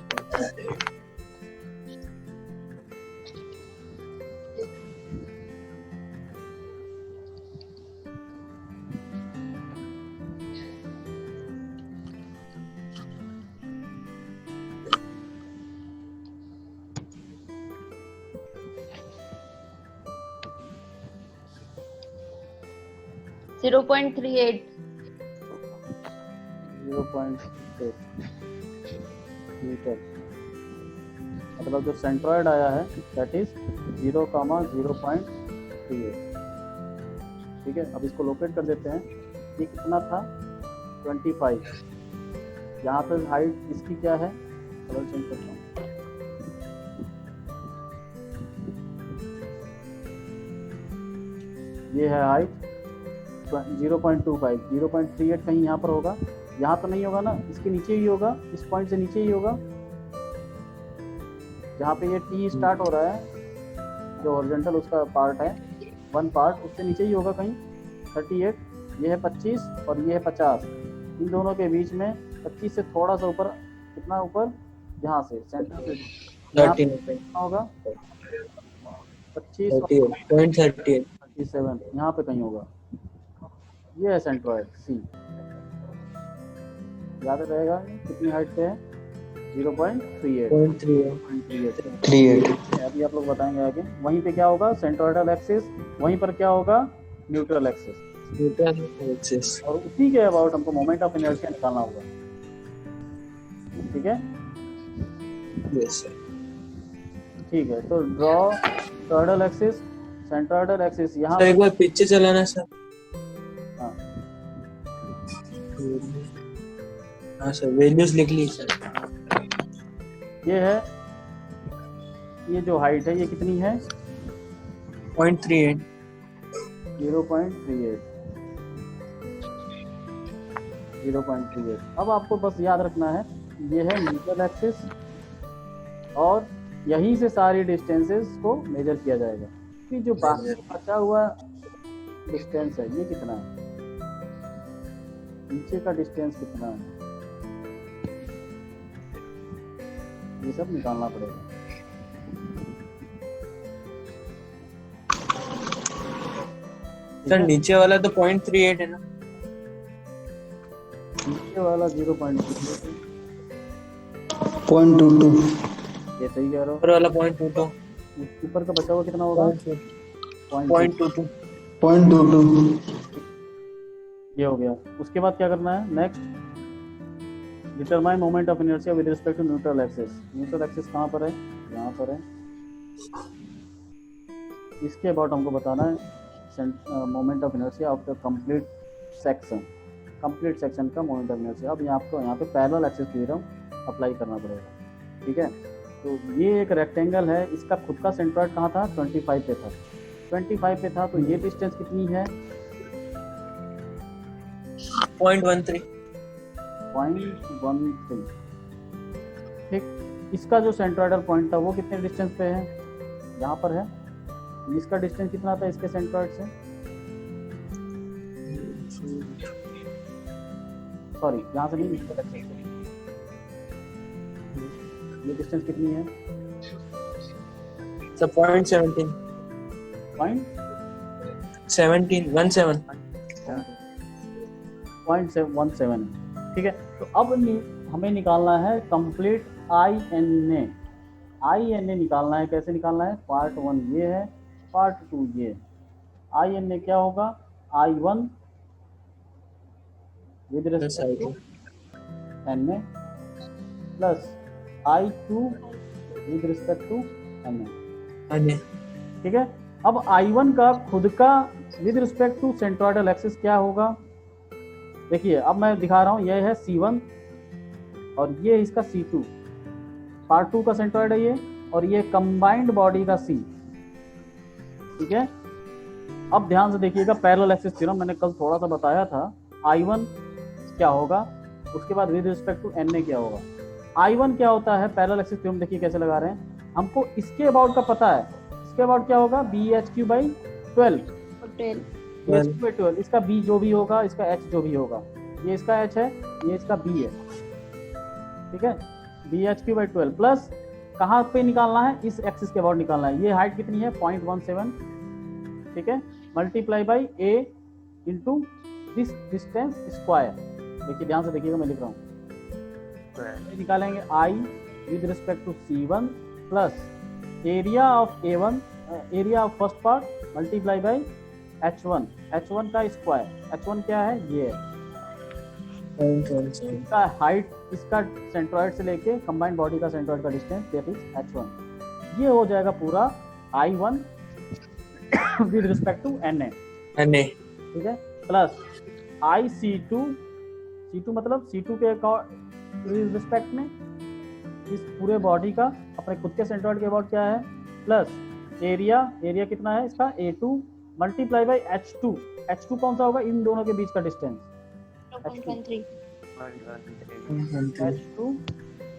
Zero point 38. 0.8 metre, मतलब जो सेंट्रॉइड आया है दैट इज 0,0.38। ठीक है, अब इसको लोकेट कर देते हैं। ये कितना था? 25। यहाँ पे हाइट इसकी क्या है? कलर चेंज करता हूँ। ये है हाइट 0.25, 0.38 कहीं यहाँ पर होगा। यहाँ तो नहीं होगा ना, इसके नीचे ही होगा, इस पॉइंट से नीचे ही होगा, जहाँ पे ये टी स्टार्ट हो रहा है, जो हॉरिजॉन्टल उसका पार्ट है, वन पार्ट, उससे नीचे ही होगा कहीं 38। ये है 25 और ये है 50। इन दोनों के बीच में 25 से थोड़ा सा ऊपर, कितना ऊपर? यहाँ से सेंटर से यहाँ पे कितना होगा? 25 और 38.38. 37 यहाँ पे कहीं होगा। ये है सेंट्रॉइड सी। याद रहेगा कितनी हाइट पे है? 0.38। 38. अभी आप लोग बताएंगे आगे। वहीं पे क्या होगा? Centroidal axis. वहीं पर क्या होगा? Neutral axis. Neutral axis. और उसी के अबाउट हमको मोमेंट ऑफ इनर्शिया निकालना होगा। ठीक है, Yes, sir. ठीक है। तो ड्रॉ टॉर्डल एक्सिस, सेंट्रोइडल एक्सिस यहाँ। सर एक बार पीछे चलाना सर। हाँ हाँ सर, वैल्यूज लिख ली सर। ये है, ये जो हाइट है ये कितनी है? 0.38. 0.38। 0.38। अब आपको बस याद रखना है, ये है न्यूट्रल एक्सिस और यहीं से सारी डिस्टेंसेस को मेजर किया जाएगा। कि जो बाकी बचा हुआ डिस्टेंस है ये कितना है? नीचे का डिस्टेंस कितना है? ये सब निकालना पड़ेगा। सर नीचे वाला तो 0.38 है ना? नीचे वाला 0.22। 0.22. ये सही कह रहे हो। ऊपर वाला 0.22. ऊपर का बचा हुआ कितना होगा? 0.22. 0.22. ये हो गया। उसके बाद क्या करना है? Next, determine moment of inertia with respect to neutral axis. Neutral axis कहाँ पर है? यहाँ पर है। इसके अबाउट हमको बताना है moment of inertia of the complete section. Complete section का मोमेंट ऑफ इनर्शिया। अब यहाँ आपको यहाँ पे पैरेलल एक्सिस थ्योरम अप्लाई करना पड़ेगा। ठीक है, तो ये एक रेक्टेंगल है, इसका खुद का सेंट्रॉइड कहाँ था? 25 पे था। 25 पे था, तो ये डिस्टेंस कितनी है? 0.13. 0.13। ठीक, इसका जो सेंट्रॉइडल पॉइंट था वो कितने डिस्टेंस पे है? यहाँ पर है। इसका डिस्टेंस कितना था इसके सेंट्रॉइड से? सॉरी, यहाँ से नहीं, इसके एक्सिस से। ये डिस्टेंस कितनी है? सर 0.17. 17. 0.17। ठीक है, तो अब हमें निकालना है कंप्लीट INA। INA निकालना है। कैसे निकालना है? पार्ट 1 ये है, पार्ट 2 ये है। INA क्या होगा? I1 with respect to NA plus I2 with respect to NA। ठीक है, अब I1 का खुद का with respect to centroidal axis क्या होगा? देखिए, अब मैं दिखा रहा हूँ। यह है C1 और ये इसका C2। पार्ट 2 का सेंट्रॉइड है ये, और ये कंबाइंड बॉडी का C। ठीक है, अब ध्यान से देखिएगा, पैरेलल एक्सिस थ्योरम मैंने कल थोड़ा सा बताया था। I1 क्या होगा, उसके बाद विद रिस्पेक्ट टू NA क्या होगा। I1 क्या होता है? पैरेलल एक्सिस थ्योरम देखिए कैसे लगा रहे हैं। हमको इसके अबाउट का पता है। इसके अबाउट क्या होगा? BHQ/12। BHQ/12। इसका B जो भी होगा, इसका H जो भी होगा। ये इसका H है, ये इसका B है। ठीक है, BH3/12 प्लस कहाँ पे निकालना है, इस एक्सिस के अबाउट निकालना है। ये हाइट कितनी है 0.17, ठीक है, multiply by A into this distance square. देखिए ध्यान से देखिएगा, मैं लिख रहा हूँ, निकालेंगे I with respect to C1 plus area of A1, area of first part multiply by H1, H1 का स्क्वायर। H1 क्या है, ये है इसका हाइट, इसका सेंट्रॉइड से लेके कंबाइंड बॉडी का सेंट्रॉइड का डिस्टेंस, दैट इज H1। ये हो जाएगा पूरा I1 with respect to NA, ठीक है, प्लस IC2, C2 मतलब C2 के रिस्पेक्ट में इस पूरे बॉडी का अपने खुद के सेंट्रॉइड के अबाउट क्या है, प्लस एरिया, एरिया कितना है इसका A2 multiply by H2, H2 कौन सा होगा, इन दोनों के बीच का डिस्टेंस, .13 H2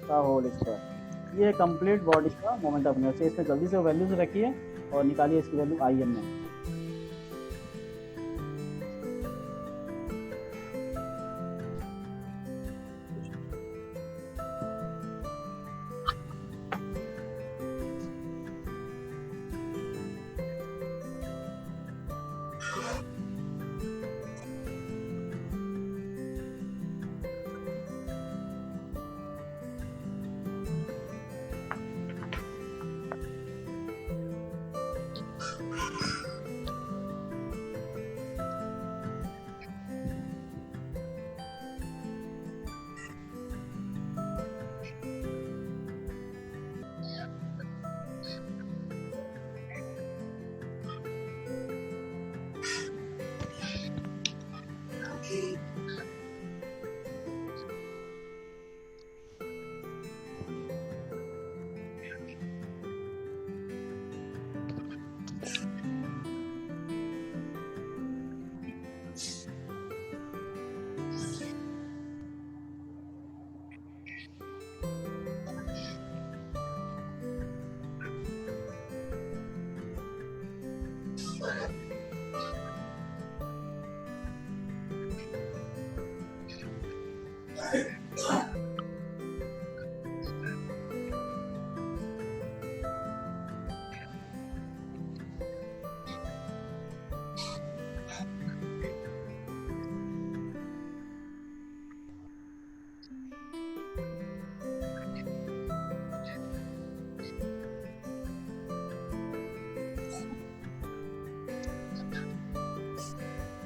का होल स्क्वायर। ये कंप्लीट बॉडी का मोमेंट ऑफ इनर्शिया। इसमें जल्दी से वैल्यूज रखिए और निकालिए इसकी वैल्यू IM में।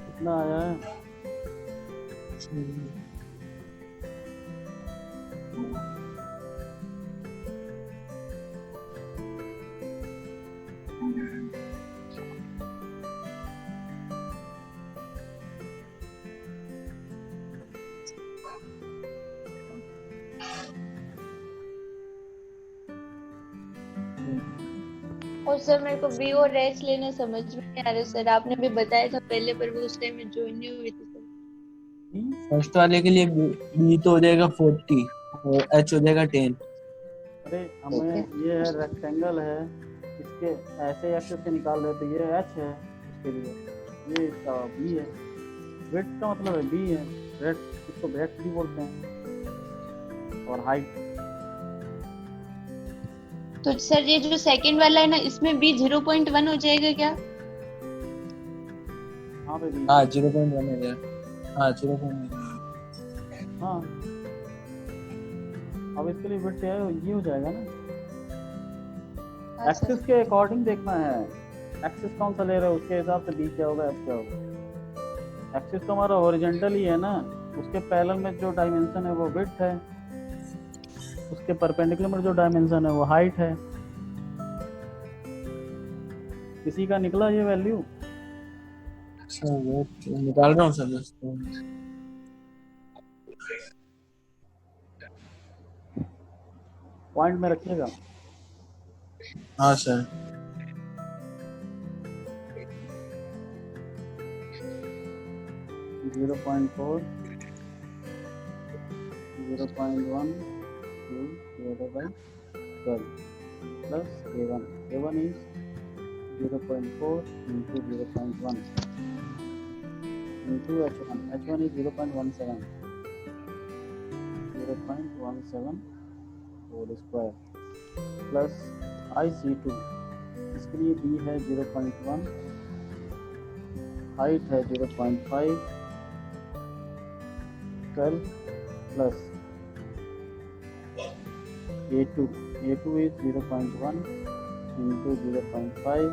कितना आया है, और सर मेरे को बी और एच लेना समझ में नहीं आ रहा सर, आपने भी बताया था पहले पर वो उस टाइम में ज्वाइन नहीं हुई थी सर। फर्स्ट वाले के लिए बी तो हो जाएगा 40 और एच हो जाएगा 10। अरे हमें ये है रेक्टेंगल है, इसके ऐसे एक्सिस से निकाल रहे तो ये H है इसके लिए, ये इसका B है, विड्थ का मतलब है B है, ब्रेड्थ इसको ब्रेड्थ भी बोलते हैं, और हाइट। तो सर ये जो सेकंड वाला है ना, इसमें भी 0.1 हो जाएगा क्या? हाँ पे B, हाँ 0.1 हो जाएगा, हाँ 0.1। हाँ अब इसके लिए विड्थ है, ये हो जाएगा ना। हाँ, सर। एक्सिस के अकॉर्डिंग देखना है, एक्सिस कौन सा ले रहे हो उसके हिसाब से B क्या होगा H क्या होगा। एक्सिस तो हमारा हॉरिजॉन्टल ही है ना, उसके पैरेलल में जो डायमेंशन है वो विड्थ है, उसके परपेंडिकुलर में जो डायमेंशन है वो हाइट है। किसी का निकला ये वैल्यू? सर वो निकाल रहा हूँ सर इसको। पॉइंट में रखिएगा। हाँ sir. Zero point 4, 0.1 divided by 12 plus A1. A1 is 0.4 into 0.1 into H1. H1 is 0.17. 0.17 whole square plus IC2, इसके लिए डी है 0.1, हाइट है 0.5, 12 plus A2 is 0.1 into 0.5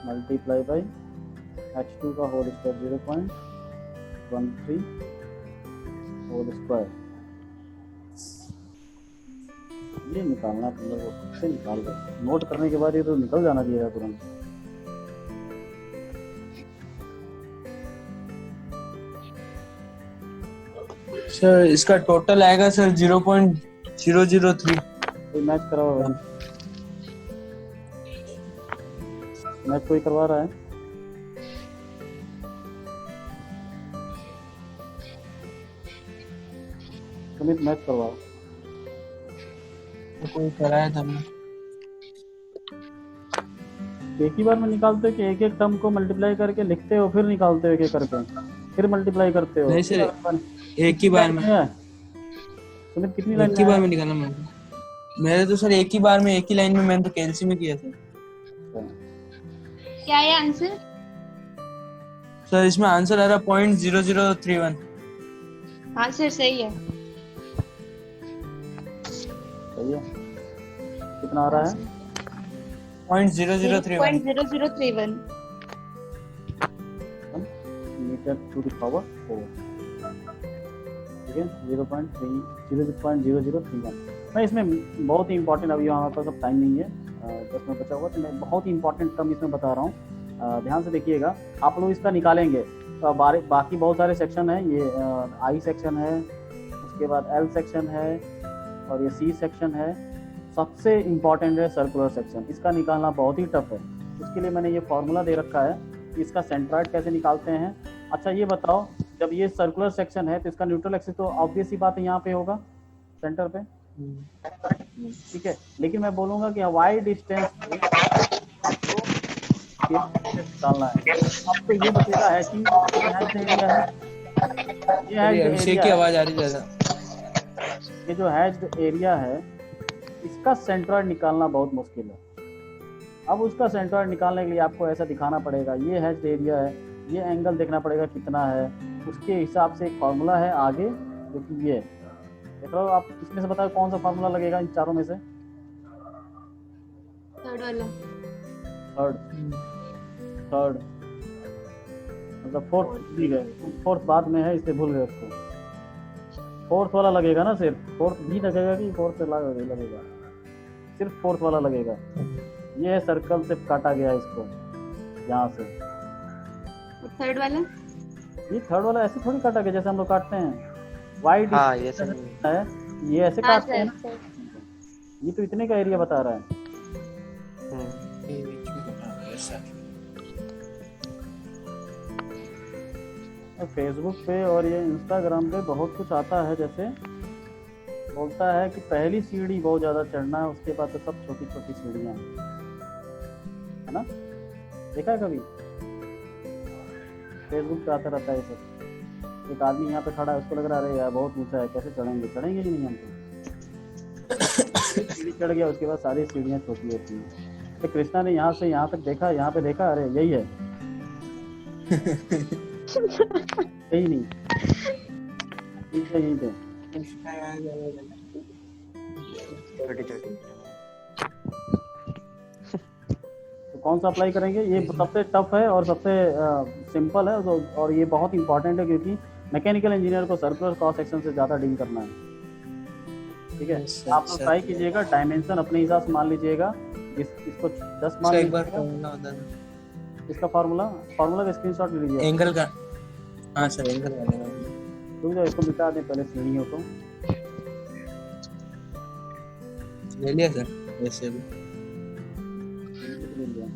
multiply by H2 का होल स्क्वायर 0.13 होल स्क्वायर। ये निकालना तुम लोग खुद से निकाल दो, नोट करने के बाद ये तो निकल जाना चाहिए तुरंत। सर इसका टोटल आएगा सर 0.003। कोई मैच करवा रहा है? मैच कोई करवा रहा है? सुमित मैच करवाओ। कोई कराया था मैं। एक ही बार में निकालते हो कि एक एक टर्म को मल्टीप्लाई करके लिखते हो फिर निकालते हो एक एक करके फिर मल्टीप्लाई करते हो? नहीं सर, एक ही बार में। सुमित कितनी लाइन एक ही बार में निकाला मैंने। मेरे तो सर एक ही बार में, एक ही लाइन में मैंने तो कैंसिल में किया था। क्या है आंसर? सर इसमें आंसर आ रहा 0.0031। हाँ सर सही है। सही है। कितना आ रहा है? 0.0031 0.0031 मीटर टू द पावर 4, ठीक है। 0.0031। मैं इसमें बहुत ही इंपॉर्टेंट, अभी हमारे पास अब टाइम नहीं है, 10 मिनट बचा हुआ, तो मैं बहुत ही इंपॉर्टेंट टर्म इसमें बता रहा हूँ, ध्यान से देखिएगा। आप लोग इसका निकालेंगे तो बाकी बहुत सारे सेक्शन है। ये आई सेक्शन है, उसके बाद एल सेक्शन है और ये सी सेक्शन है। सबसे इम्पॉर्टेंट है सर्कुलर सेक्शन, इसका निकालना बहुत ही टफ है। उसके लिए मैंने ये फॉर्मूला दे रखा है कि इसका सेंट्रॉइड कैसे निकालते हैं। अच्छा ये बताओ, जब ये सर्कुलर सेक्शन है तो इसका न्यूट्रल एक्सिस तो ऑब्वियस ही बात है यहाँ पे होगा, सेंटर पे, ठीक है। लेकिन मैं बोलूँगा कि वाई डिस्टेंस निकालना है। अब तो ये बचेगा है कि अभिषेक की आवाज आ रही है ज्यादा। ये जो हैज्ड एरिया है इसका सेंट्रॉइड निकालना बहुत मुश्किल है। अब उसका सेंट्रॉइड निकालने के लिए आपको ऐसा दिखाना पड़ेगा, ये हैज्ड एरिया है, ये एंगल देखना पड़ेगा कितना है, उसके हिसाब से एक फार्मूला है आगे जो कि ये देख रहे हो आप। इसमें से बताओ कौन सा फार्मूला लगेगा इन चारों में से? थर्ड वाला। थर्ड मतलब फोर्थ बाद में है, इसलिए भूल गए उसको। फोर्थ वाला लगेगा ना, सिर्फ फोर्थ भी लगेगा कि फोर्थ लगेगा? सिर्फ फोर्थ वाला लगेगा। ये है सर्कल से काटा गया इसको यहाँ से। थर्ड वाला? ये थर्ड वाला ऐसे थोड़ी काटा गया जैसे हम लोग काटते हैं। वाइड हाँ, ये है, ये ऐसे काटते हैं ना। ये तो इतने का एरिया बता रहा है। फेसबुक पे और ये इंस्टाग्राम पे बहुत कुछ आता है, जैसे बोलता है कि पहली सीढ़ी बहुत ज़्यादा चढ़ना है, उसके बाद तो सब छोटी छोटी सीढ़ियाँ हैं, है ना? देखा है कभी? फेसबुक पे आता रहता है ये सब। एक आदमी यहाँ पे खड़ा है, उसको लग रहा है यार बहुत ऊंचा है, कैसे चढ़ेंगे ही नहीं हम तो। सीढ़ी चढ़ गया, उसके बाद सारी सीढ़ियाँ छोटी होती हैं। तो कृष्णा ने यहाँ से यहाँ तक देखा, यहाँ पे देखा, अरे यही है। यही नहीं, यहीं पे छोटी छोटी। तो कौन सा अप्लाई करेंगे? ये सबसे टफ है और सबसे सिंपल है, और ये बहुत इंपॉर्टेंट है क्योंकि मैकेनिकल इंजीनियर को सर्कुलर क्रॉस सेक्शन से ज़्यादा डील करना है, ठीक है। आप लोग ट्राई कीजिएगा, डायमेंशन अपने हिसाब से मान लीजिएगा। इसको 10 मान लीजिएगा। इसका फार्मूला का स्क्रीनशॉट ले लीजिए, एंगल का। हाँ सर, एंगल का रुक जाओ, इसको मिटा दें पहले सीढ़ियों को। ले लिया सर, वैसे भी ले लिया।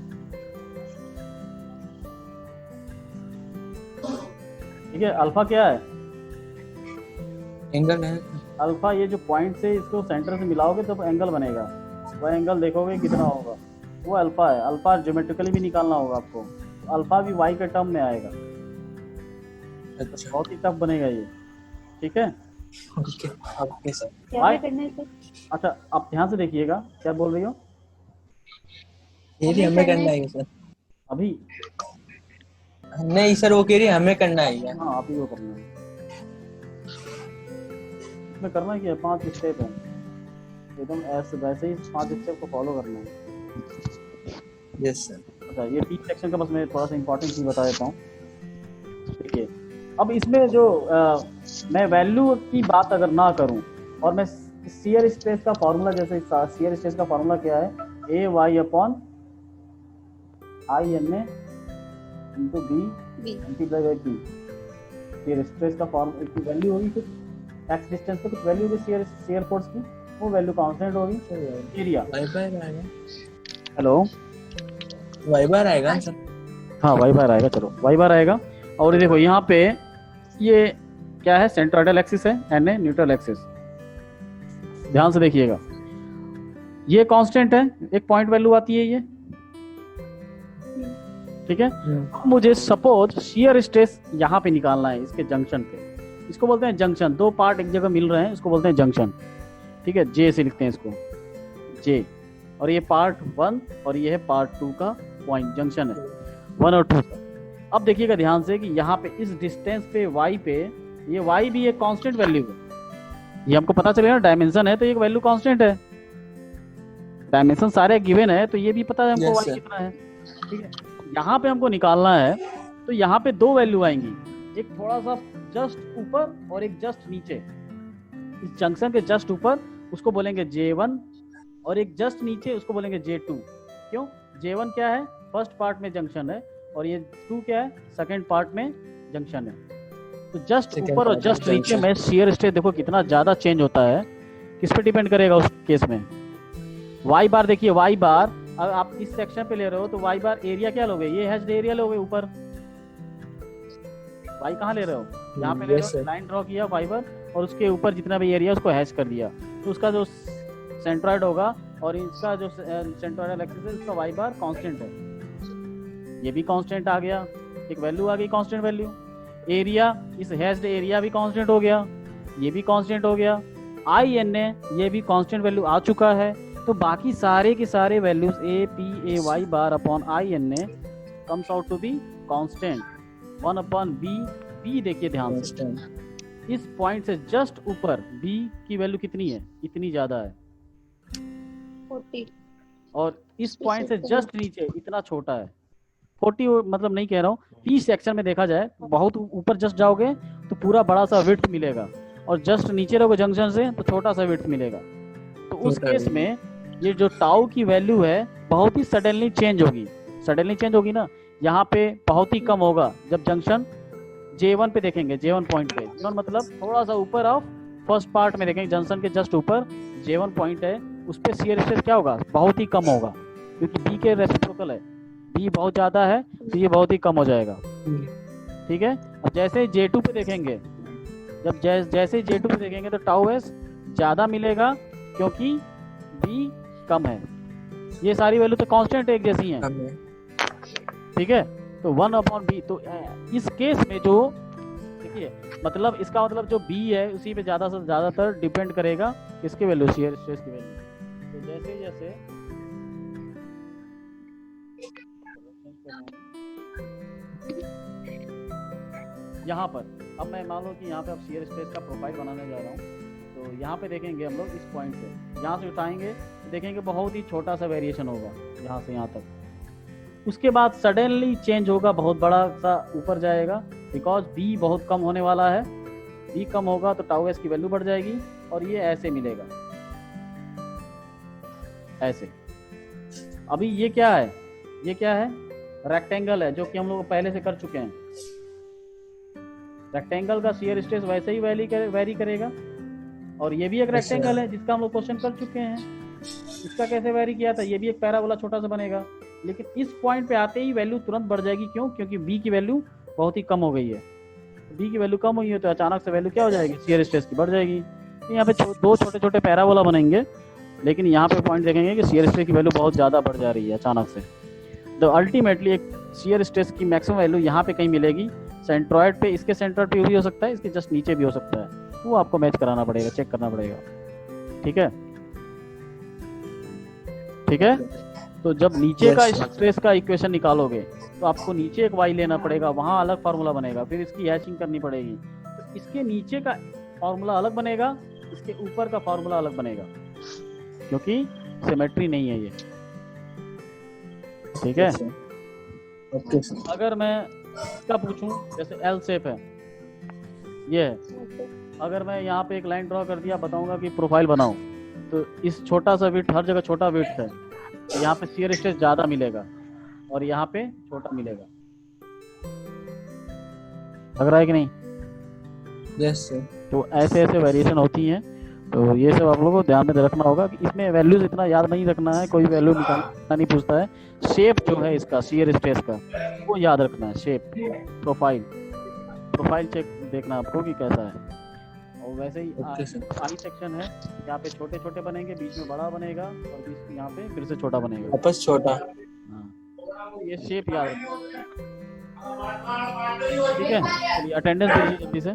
ठीक है, अल्फा क्या है? एंगल है। अल्फा ये जो पॉइंट से इसको सेंटर से मिलाओगे तो एंगल बनेगा, वह एंगल देखोगे कितना होगा, वो अल्फा है। अल्फा ज्योमेट्रिकली भी निकालना होगा आपको, अल्फा भी वाई के टर्म में आएगा। अच्छा, बहुत ही टफ बनेगा ये, ठीक है। Okay okay sir. क्या Why? करना है सर? अच्छा आप ध्यान से देखिएगा, क्या बोल रही हो कह रही हमें करना है सर। अभी? नहीं सर, वो कह रही हमें करना है क्या? हाँ आप ही को करना है। इसमें करना क्या है, 5 स्टेप है एकदम ऐसे वैसे ही 5 स्टेप को फॉलो करना है। Yes sir. अच्छा ये टी सेक्शन का बस मैं थोड़ा सा इंपॉर्टेंट चीज बता देता हूँ। देखिए अब इसमें जो मैं वैल्यू की बात अगर ना करूं और मैं शियर स्ट्रेस का फॉर्मूला, जैसे शियर स्ट्रेस का फॉर्मूला क्या है, A Y upon I N A into B B. Multiply by P. Shear stress का फॉर्मूला की वैल्यू होगी कुछ एक्स डिस्टेंस पे, कुछ वैल्यू होगी शियर फोर्स की, वो वैल्यू कांस्टेंट होगी एरिया। वाई बार आएगा। हेलो वाई बार आएगा सर। हाँ वाई बार आएगा, चलो वाई बार आएगा। और ये देखो यहाँ पे ये क्या है, सेंट्रोइडल एक्सिस है, एन ए न्यूट्रल एक्सिस। ध्यान से देखिएगा, ये कांस्टेंट है, एक पॉइंट वैल्यू आती है ये, ठीक है। अब मुझे सपोज शियर स्ट्रेस यहाँ पे निकालना है इसके जंक्शन पे, इसको बोलते हैं जंक्शन। दो पार्ट एक जगह मिल रहे हैं, इसको बोलते हैं जंक्शन, ठीक है। जे से लिखते हैं इसको, जे। और ये पार्ट 1 और ये है पार्ट 2 का पॉइंट, जंक्शन है 1 और 2 का। अब देखिएगा ध्यान से कि यहाँ पे इस डिस्टेंस पे y पे, ये y भी एक कांस्टेंट वैल्यू है, ये हमको पता चलेगा ना, डायमेंशन है तो एक वैल्यू कांस्टेंट है, डायमेंशन सारे गिवन है तो ये भी पता है हमको Yes, y sir. कितना है, ठीक है। यहाँ पे हमको निकालना है तो यहाँ पे दो वैल्यू आएंगी, एक थोड़ा सा जस्ट ऊपर और एक जस्ट नीचे। इस जंक्शन के जस्ट ऊपर उसको बोलेंगे J1 और एक जस्ट नीचे उसको बोलेंगे J2। क्यों? J1 क्या है, फर्स्ट पार्ट में जंक्शन है, और ये 2 क्या है, सेकंड पार्ट में जंक्शन है। तो जस्ट Second ऊपर और part जस्ट में नीचे junction। में शियर स्ट्रेस देखो कितना ज्यादा चेंज होता है, किस पे डिपेंड करेगा उस केस में। वाई बार देखिए, वाई बार अगर आप इस सेक्शन पे ले रहे हो तो वाई बार एरिया क्या लोगे, ये हैच्ड एरिया लोगे ऊपर। वाई कहाँ ले रहे हो, यहाँ पे ले Yes, रहे हो, sir. लाइन ड्रॉ किया फाइबर और उसके ऊपर जितना भी एरिया उसको हैच कर दिया, तो उसका जो सेंट्रॉइड होगा और इसका जो सेंट्रॉइडल एक्सिस है उसका वाई बार कांस्टेंट है। ये भी कांस्टेंट आ गया, एक वैल्यू आ गई कांस्टेंट वैल्यू। एरिया, इस हैच्ड एरिया भी कांस्टेंट हो गया, ये भी कांस्टेंट हो गया। आई एन ए ये भी कांस्टेंट वैल्यू आ चुका है। तो बाकी सारे के सारे values A P A Y bar upon I N A comes out to be constant 1 upon b. B देखिए ध्यान से, इस पॉइंट से जस्ट ऊपर बी की वैल्यू कितनी है, इतनी ज्यादा है, 40. और इस पॉइंट से जस्ट नीचे इतना छोटा है। 40 मतलब नहीं कह रहा हूँ, पी सेक्शन में देखा जाए बहुत ऊपर जस्ट जाओगे तो पूरा बड़ा सा विड्थ मिलेगा, और जस्ट नीचे रहोगे जंक्शन से तो छोटा सा विड्थ मिलेगा। तो उस केस में ये जो टाउ की वैल्यू है बहुत ही सडनली चेंज होगी, सडनली चेंज होगी ना, यहाँ पे बहुत ही कम होगा जब जंक्शन J1 पे देखेंगे, J1 पॉइंट पे, J1 मतलब थोड़ा सा ऊपर ऑफ फर्स्ट पार्ट में देखेंगे, जंक्शन के जस्ट ऊपर J1 पॉइंट है, उस पे शियर स्ट्रेस क्या होगा, बहुत ही कम होगा, क्योंकि B के रेसिप्रोकल है, B बहुत ज्यादा है तो ये बहुत ही कम हो जाएगा, ठीक है। अब जैसे ही J2 पे देखेंगे, जब जैसे ही J2 पे देखेंगे तो टाउ एस ज्यादा मिलेगा क्योंकि B कम है। ये सारी वैल्यू तो कांस्टेंट एक जैसी हैं, ठीक है। तो 1 अपॉन बी, तो इस केस में जो देखिए मतलब इसका मतलब जो बी है उसी पे ज्यादा से ज्यादातर डिपेंड करेगा किसकी वैल्यू, शियर स्ट्रेस की वैल्यू। तो जैसे जैसे यहाँ पर अब मैं मान लो कि यहाँ पे अब शियर स्ट्रेस का प्रोफाइल बनाने जा रहा हूँ, तो यहाँ पे देखेंगे हम लोग इस पॉइंट से, यहाँ से उठाएंगे तो देखेंगे बहुत ही छोटा सा वेरिएशन होगा यहाँ से यहाँ तक। उसके बाद सडनली चेंज होगा, बहुत बड़ा सा ऊपर जाएगा, बिकॉज बी बहुत कम होने वाला है। बी कम होगा तो टाउ एस की वैल्यू बढ़ जाएगी, और ये ऐसे मिलेगा, ऐसे। अभी ये क्या है, ये क्या है, रेक्टेंगल है, जो कि हम लोग पहले से कर चुके हैं। रेक्टेंगल का शियर स्ट्रेस वैसे ही वेरी करेगा, और ये भी एक रेक्टेंगल है जिसका हम लोग क्वेश्चन कर चुके हैं। इसका कैसे वेरी किया था, ये भी एक पैराबोला छोटा सा बनेगा, लेकिन इस पॉइंट पे आते ही वैल्यू तुरंत बढ़ जाएगी। क्यों? क्योंकि बी की वैल्यू बहुत ही कम हो गई है। बी की वैल्यू कम हुई है तो अचानक से वैल्यू क्या हो जाएगी, शियर स्ट्रेस की बढ़ जाएगी। तो यहाँ पे दो छोटे छोटे पैराबोला बनेंगे, लेकिन यहाँ पे पॉइंट देखेंगे कि शियर स्ट्रेस की वैल्यू बहुत ज़्यादा बढ़ जा रही है अचानक से। तो अल्टीमेटली एक शियर स्ट्रेस की मैक्सिमम वैल्यू यहाँ पे कहीं मिलेगी, सेंट्रॉइड पे, इसके सेंट्रॉइड पे भी हो सकता है, इसके जस्ट नीचे भी हो सकता है। वो आपको मैच कराना पड़ेगा, चेक करना पड़ेगा। ठीक है, ठीक है। तो जब नीचे का Yes, sir. स्ट्रेस का इक्वेशन निकालोगे तो आपको नीचे एक y लेना पड़ेगा, वहां अलग फार्मूला बनेगा, फिर इसकी हैशिंग करनी पड़ेगी। तो इसके नीचे का फार्मूला अलग बनेगा, इसके ऊपर का फार्मूला अलग बनेगा, क्योंकि सिमेट्री नहीं है ये। ठीक है। Okay sir. अगर मैं इसका पूछूं, जैसे एल शेप है, ये है, अगर मैं यहाँ पे एक लाइन ड्रॉ कर दिया, बताऊंगा कि प्रोफाइल बनाओ, तो इस छोटा सा विड्थ, हर जगह छोटा विड्थ है, यहाँ पे शियर स्ट्रेस ज्यादा मिलेगा और यहाँ पे छोटा मिलेगा। लग रहा है कि नहीं? Yes sir. तो ऐसे ऐसे वेरिएशन होती हैं। तो ये सब आप लोगों को ध्यान में रखना होगा कि इसमें वैल्यूज इतना याद नहीं रखना है, कोई वैल्यू निकालना नहीं पूछता है। शेप जो है इसका शियर स्ट्रेस का, वो याद रखना है। शेप, प्रोफाइल चेक देखना आपको कि कैसा है। और वैसे ही ओके सर। आई सेक्शन है, यहाँ पे छोटे छोटे बनेंगे, बीच में बड़ा बनेगा और बीच में यहाँ पे फिर से छोटा बनेगा। वापस छोटा। हाँ, तो ये शेप याद रखना। ठीक है, चलिए अटेंडेंस दीजिए जल्दी से।